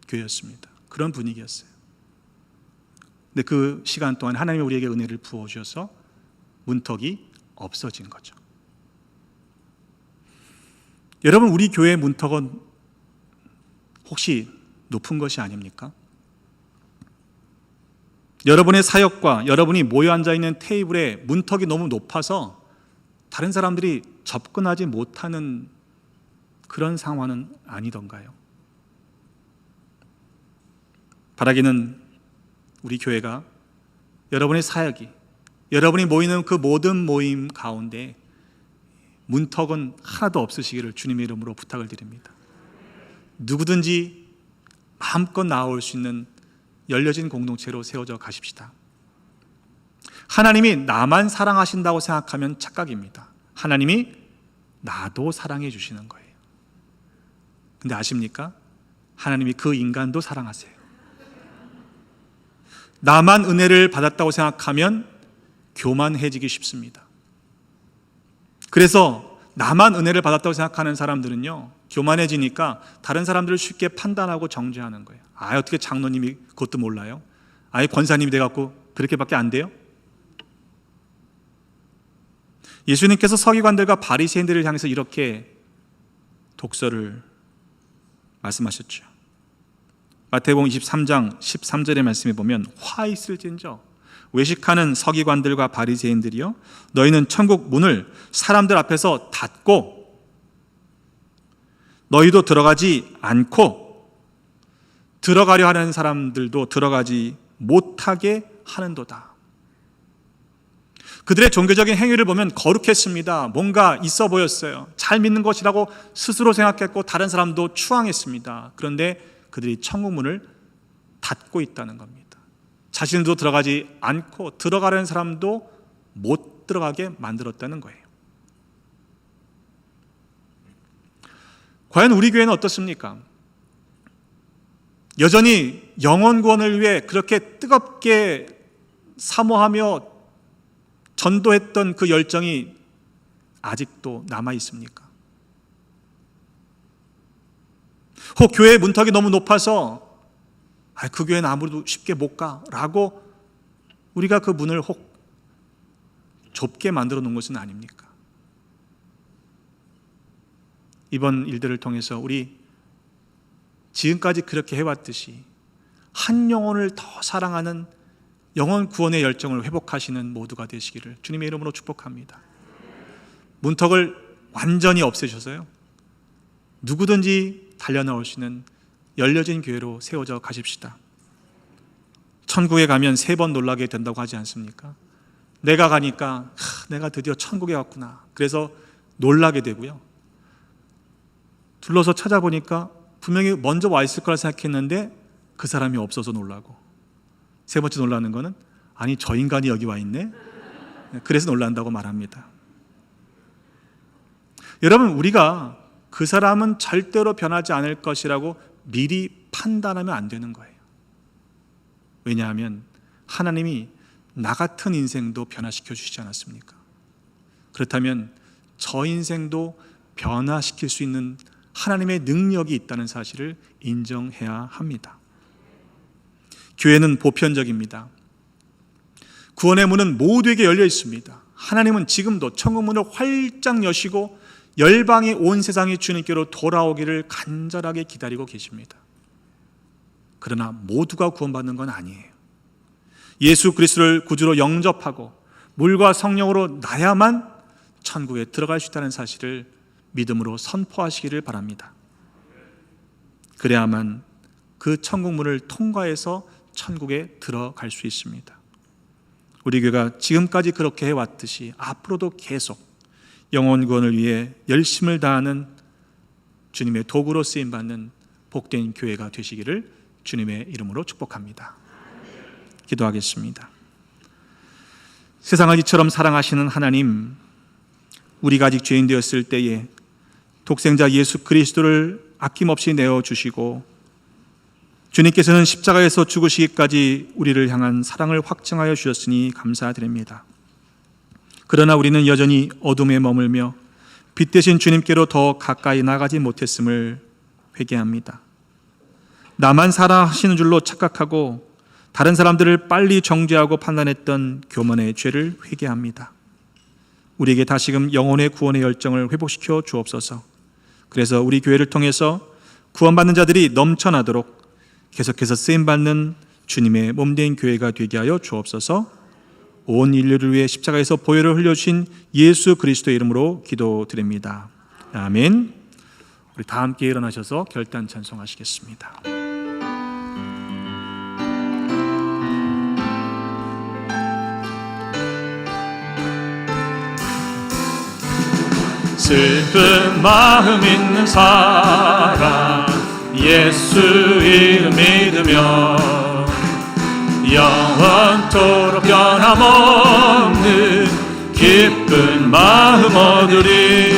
교회였습니다. 그런 분위기였어요. 근데 그 시간 동안 하나님이 우리에게 은혜를 부어주셔서 문턱이 없어진 거죠. 여러분, 우리 교회의 문턱은 혹시 높은 것이 아닙니까? 여러분의 사역과 여러분이 모여 앉아있는 테이블에 문턱이 너무 높아서 다른 사람들이 접근하지 못하는 그런 상황은 아니던가요? 바라기는 우리 교회가 여러분의 사역이, 여러분이 모이는 그 모든 모임 가운데 문턱은 하나도 없으시기를 주님의 이름으로 부탁을 드립니다. 누구든지 마음껏 나올 수 있는 열려진 공동체로 세워져 가십시다. 하나님이 나만 사랑하신다고 생각하면 착각입니다. 하나님이 나도 사랑해 주시는 거예요. 근데 아십니까? 하나님이 그 인간도 사랑하세요. 나만 은혜를 받았다고 생각하면 교만해지기 쉽습니다. 그래서 나만 은혜를 받았다고 생각하는 사람들은요, 교만해지니까 다른 사람들을 쉽게 판단하고 정죄하는 거예요. 어떻게 장로님이 그것도 몰라요? 권사님이 돼갖고 그렇게밖에 안 돼요? 예수님께서 서기관들과 바리새인들을 향해서 이렇게 독서를 말씀하셨죠. 마태복음 23장 13절의 말씀에 보면 화 있을진저 외식하는 서기관들과 바리새인들이여 너희는 천국 문을 사람들 앞에서 닫고 너희도 들어가지 않고 들어가려 하는 사람들도 들어가지 못하게 하는도다. 그들의 종교적인 행위를 보면 거룩했습니다. 뭔가 있어 보였어요. 잘 믿는 것이라고 스스로 생각했고 다른 사람도 추앙했습니다. 그런데 그들이 천국 문을 닫고 있다는 겁니다. 자신도 들어가지 않고 들어가려는 사람도 못 들어가게 만들었다는 거예요. 과연 우리 교회는 어떻습니까? 여전히 영혼 구원을 위해 그렇게 뜨겁게 사모하며 전도했던 그 열정이 아직도 남아 있습니까? 혹 교회의 문턱이 너무 높아서 그 교회는 아무래도 쉽게 못 가라고 우리가 그 문을 혹 좁게 만들어 놓은 것은 아닙니까? 이번 일들을 통해서 우리 지금까지 그렇게 해왔듯이 한 영혼을 더 사랑하는 영혼 구원의 열정을 회복하시는 모두가 되시기를 주님의 이름으로 축복합니다. 문턱을 완전히 없애셔서요, 누구든지 달려나올 수 있는 열려진 교회로 세워져 가십시다. 천국에 가면 3번 놀라게 된다고 하지 않습니까? 내가 가니까 내가 드디어 천국에 왔구나. 그래서 놀라게 되고요, 둘러서 찾아보니까 분명히 먼저 와 있을 거라 생각했는데 그 사람이 없어서 놀라고, 3번째 놀라는 거는 아니 저 인간이 여기 와 있네, 그래서 놀란다고 말합니다. 여러분, 우리가 그 사람은 절대로 변하지 않을 것이라고 미리 판단하면 안 되는 거예요. 왜냐하면 하나님이 나 같은 인생도 변화시켜 주시지 않았습니까? 그렇다면 저 인생도 변화시킬 수 있는 하나님의 능력이 있다는 사실을 인정해야 합니다. 교회는 보편적입니다. 구원의 문은 모두에게 열려 있습니다. 하나님은 지금도 천국 문을 활짝 여시고 열방이 온 세상이 주님께로 돌아오기를 간절하게 기다리고 계십니다. 그러나 모두가 구원받는 건 아니에요. 예수 그리스도를 구주로 영접하고 물과 성령으로 나야만 천국에 들어갈 수 있다는 사실을 믿음으로 선포하시기를 바랍니다. 그래야만 그 천국 문을 통과해서 천국에 들어갈 수 있습니다. 우리 교회가 지금까지 그렇게 해왔듯이 앞으로도 계속 영혼 구원을 위해 열심을 다하는 주님의 도구로 쓰임받는 복된 교회가 되시기를 주님의 이름으로 축복합니다. 기도하겠습니다. 세상을 이처럼 사랑하시는 하나님, 우리가 아직 죄인 되었을 때에 독생자 예수 그리스도를 아낌없이 내어주시고 주님께서는 십자가에서 죽으시기까지 우리를 향한 사랑을 확증하여 주셨으니 감사드립니다. 그러나 우리는 여전히 어둠에 머물며 빛 대신 주님께로 더 가까이 나가지 못했음을 회개합니다. 나만 사랑하시는 줄로 착각하고 다른 사람들을 빨리 정죄하고 판단했던 교만의 죄를 회개합니다. 우리에게 다시금 영혼의 구원의 열정을 회복시켜 주옵소서. 그래서 우리 교회를 통해서 구원받는 자들이 넘쳐나도록 계속해서 쓰임받는 주님의 몸된 교회가 되게 하여 주옵소서. 온 인류를 위해 십자가에서 보혈을 흘려주신 예수 그리스도의 이름으로 기도드립니다. 아멘. 우리 다 함께 일어나셔서 결단 찬송하시겠습니다. 슬픈 마음 있는 사람 예수 이름 믿으며 영원토록 변함없는 기쁜 마음 얻으리.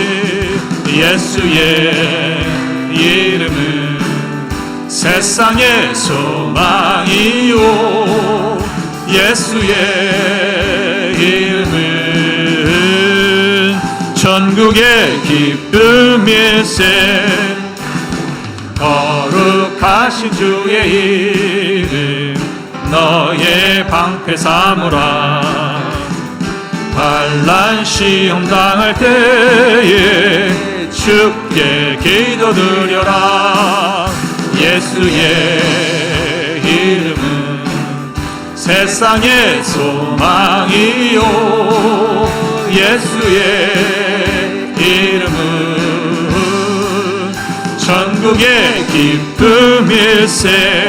예수의 이름은 세상의 소망이요 예수의 이름은 천국의 기쁨일세. 거룩하신 주의 이름 너의 방패 삼으라. 환난 시험 당할 때에 주께 기도드려라. 예수의 이름은 세상의 소망이요, 예수의 이름은 전국의 기쁨일세.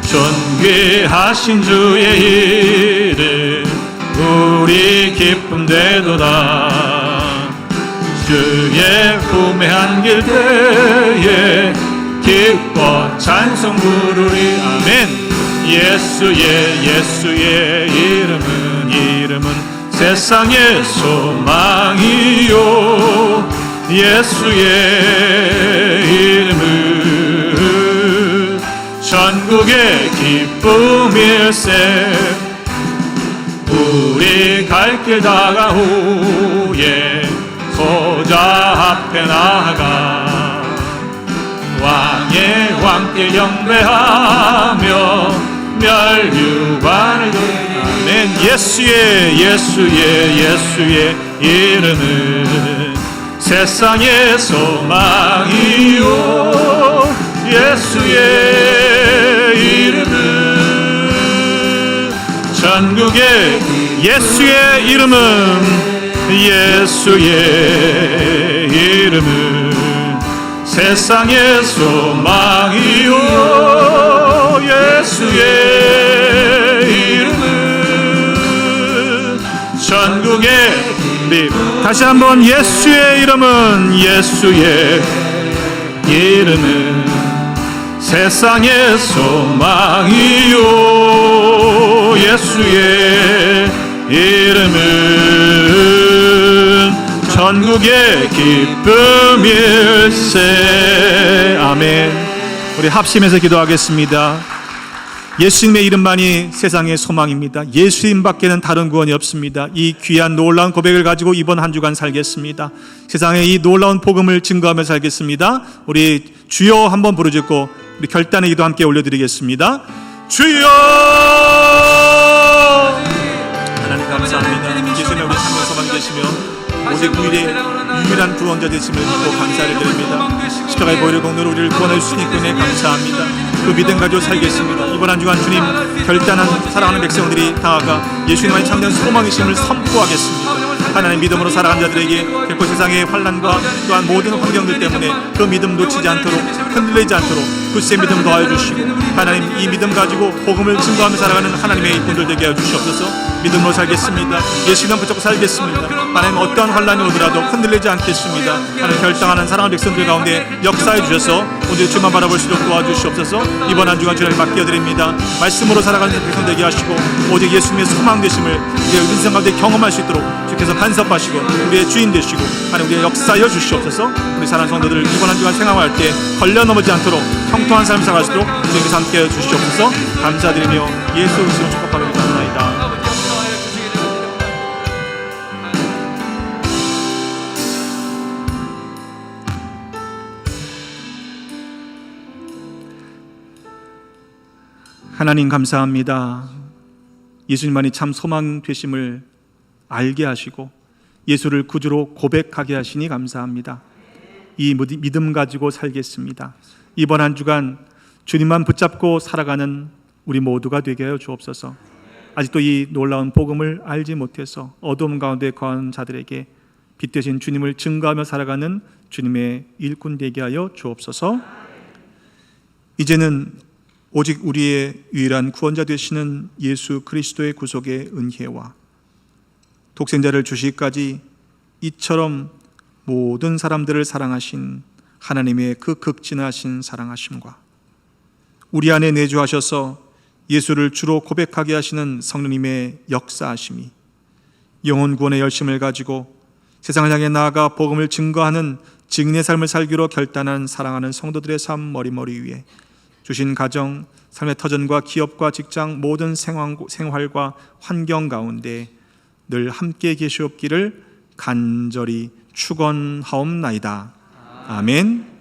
존귀하신 주의 이름 우리 기쁨 되도다. 주의 품에 안길 때에 기뻐 찬송 부르리. 아멘. 예수의 이름은 세상의 소망이요, 예수의 이름은 전국의 기쁨일세. 우리 갈 길 다가오에 소자 앞에 나아가 왕의 왕께 영배하며 멸류관을 아멘. 예수의 이름은 세상의 소망이요, 예수의 이름은 전국의 예수의 이름은 세상의 소망이요, 예수의 이름은 전국의 다시 한번 예수의 이름은 세상의 소망이요, 예수의 이름은 전국의 기쁨일세. 아멘. 우리 합심해서 기도하겠습니다. 예수님의 이름만이 세상의 소망입니다. 예수님 밖에는 다른 구원이 없습니다. 이 귀한 놀라운 고백을 가지고 이번 한 주간 살겠습니다. 세상에 이 놀라운 복음을 증거하며 살겠습니다. 우리 주여 한번 부르짖고 우리 결단의 기도 함께 올려드리겠습니다. 주여! 하나님 감사합니다. 예수님 우리 삶의 소망이 되시며 오직 유일한 구원자 되심을 믿고 감사를 드립니다. 십자가의 보혈의 공로로 우리를 구원해 주시니 그에 감사합니다. 그 믿음 가지고 살겠습니다. 이번 한 주간 주님 결단한 사랑하는 백성들이 다가가 예수님만이 참된 소망이심을 선포하겠습니다. 하나님 믿음으로 살아가는 자들에게 결코 세상의 환난과 또한 모든 환경들 때문에 그 믿음 놓치지 않도록 흔들리지 않도록 굳세 믿음 더하여 주시고 하나님 이 믿음 가지고 복음을 증거하며 살아가는 하나님의 분들 되게 하여 주시옵소서. 믿음으로 살겠습니다. 예수님 붙잡고 살겠습니다. 하나님 어떠한 환난이 오더라도 흔들리지 않겠습니다. 하나님 결단하는 사랑하는 백성들 가운데 역사해 주셔서 오늘 주만 바라볼 수 있도록 도와주시옵소서. 이번 한 주간 주님 맡겨드립니다. 말씀으로 살아가는 백성 되게 하시고 오직 예수님의 소망 되심을 우리의 인생 가운데 경험할 수 있도록 주께서 간섭하시고 우리의 주인 되시고 하나님 우리의 역사여 주시옵소서. 우리 사랑하는 성도들 이번 한 주간 생활할 때 걸려 넘어지지 않도록 형통한 삶을 살아갈 수 있도록 주님께서 함께해 주시옵소서. 감사드리며 예수 그리스도 축복하며 기도합니다. 하나님 감사합니다. 예수님만이 참 소망 되심을 알게 하시고 예수를 구주로 고백하게 하시니 감사합니다. 이 믿음 가지고 살겠습니다. 이번 한 주간 주님만 붙잡고 살아가는 우리 모두가 되게 하여 주옵소서. 아직도 이 놀라운 복음을 알지 못해서 어두움 가운데 거하는 자들에게 빛 되신 주님을 증거하며 살아가는 주님의 일꾼 되게 하여 주옵소서. 이제는 오직 우리의 유일한 구원자 되시는 예수 그리스도의 구속의 은혜와 독생자를 주시기까지 이처럼 모든 사람들을 사랑하신 하나님의 그 극진하신 사랑하심과 우리 안에 내주하셔서 예수를 주로 고백하게 하시는 성령님의 역사하심이 영혼 구원의 열심을 가지고 세상을 향해 나아가 복음을 증거하는 증인의 삶을 살기로 결단한 사랑하는 성도들의 삶 머리머리 위에 주신 가정, 삶의 터전과 기업과 직장 모든 생활과 환경 가운데 늘 함께 계시옵기를 간절히 축원하옵나이다. 아멘.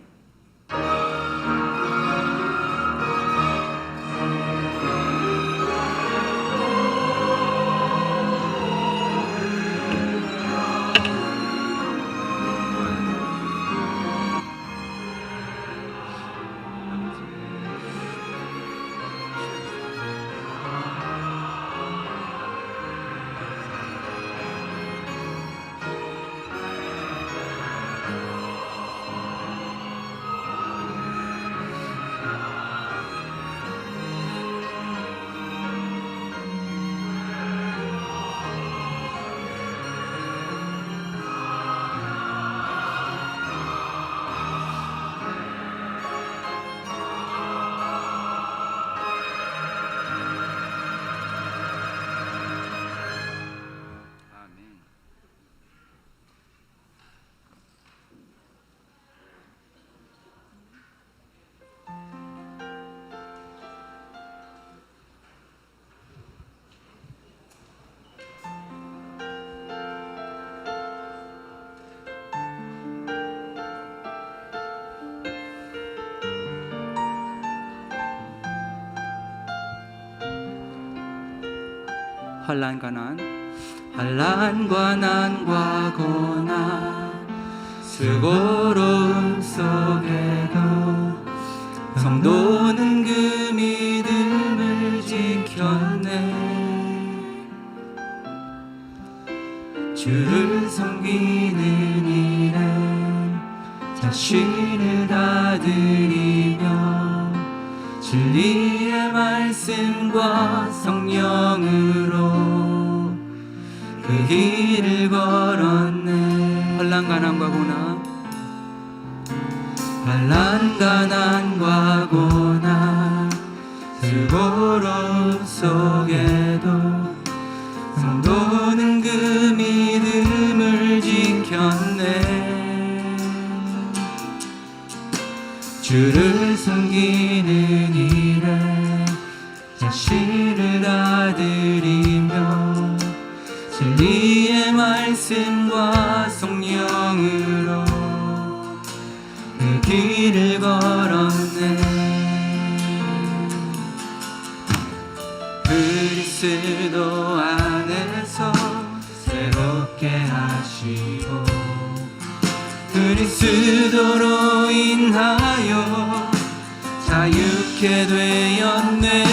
환난과 난과 고난 수고로움 속에도 성도는 그 믿음을 지켰네. 주를 섬기는 일에 자신을 다 드리며 진리의 말씀과 성령으로 그 길을 걸었네. 환난과 난과 고난 수고로움 속에도 성도는 그 믿음을 지켰네. 주를 섬기는 일에 자신을 다 드리며 진리의 말씀과 성령으로 그 길을 걸었네. 그리스도 안에서 새롭게 하시고 그리스도로 인하여 자유케 되었네.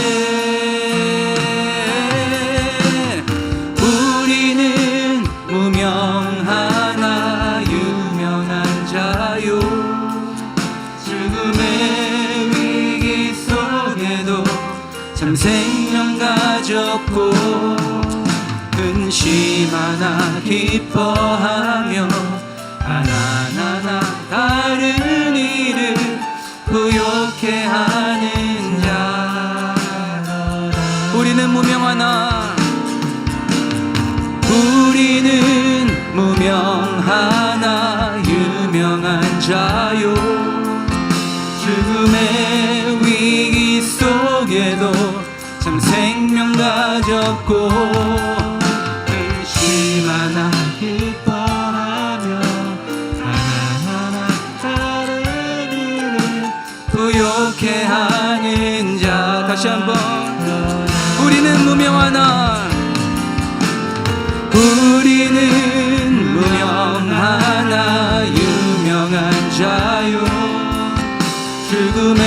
우리는 무명하나 유명한 자요 죽음의 위기 속에도 참 생명 가졌고 근심하나 기뻐하며 하나하나 다른 일을 부욕해 하는 자. 우리는 무명하나 유명한 자요 죽음의 위기 속에도 참 생명 가졌고 근심하나 기뻐하며 하나하나 다른 일을 부욕해 하는 자. 다시 한번 우리는 무명하나 유명한 자요 죽음의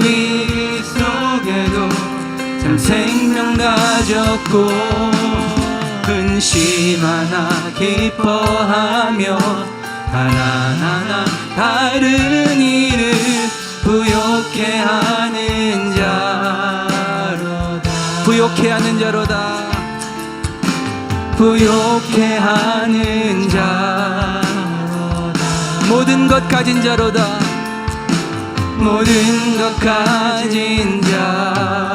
위기 속에도 참 생명 가졌고 근심하나 기뻐하며 하나하나 다른 일을 부욕해 하는 자로다. 부욕해 하는 자로다. 부욕해 하는 자로다. 모든 것 가진 자로다. 모든 것 가진 자.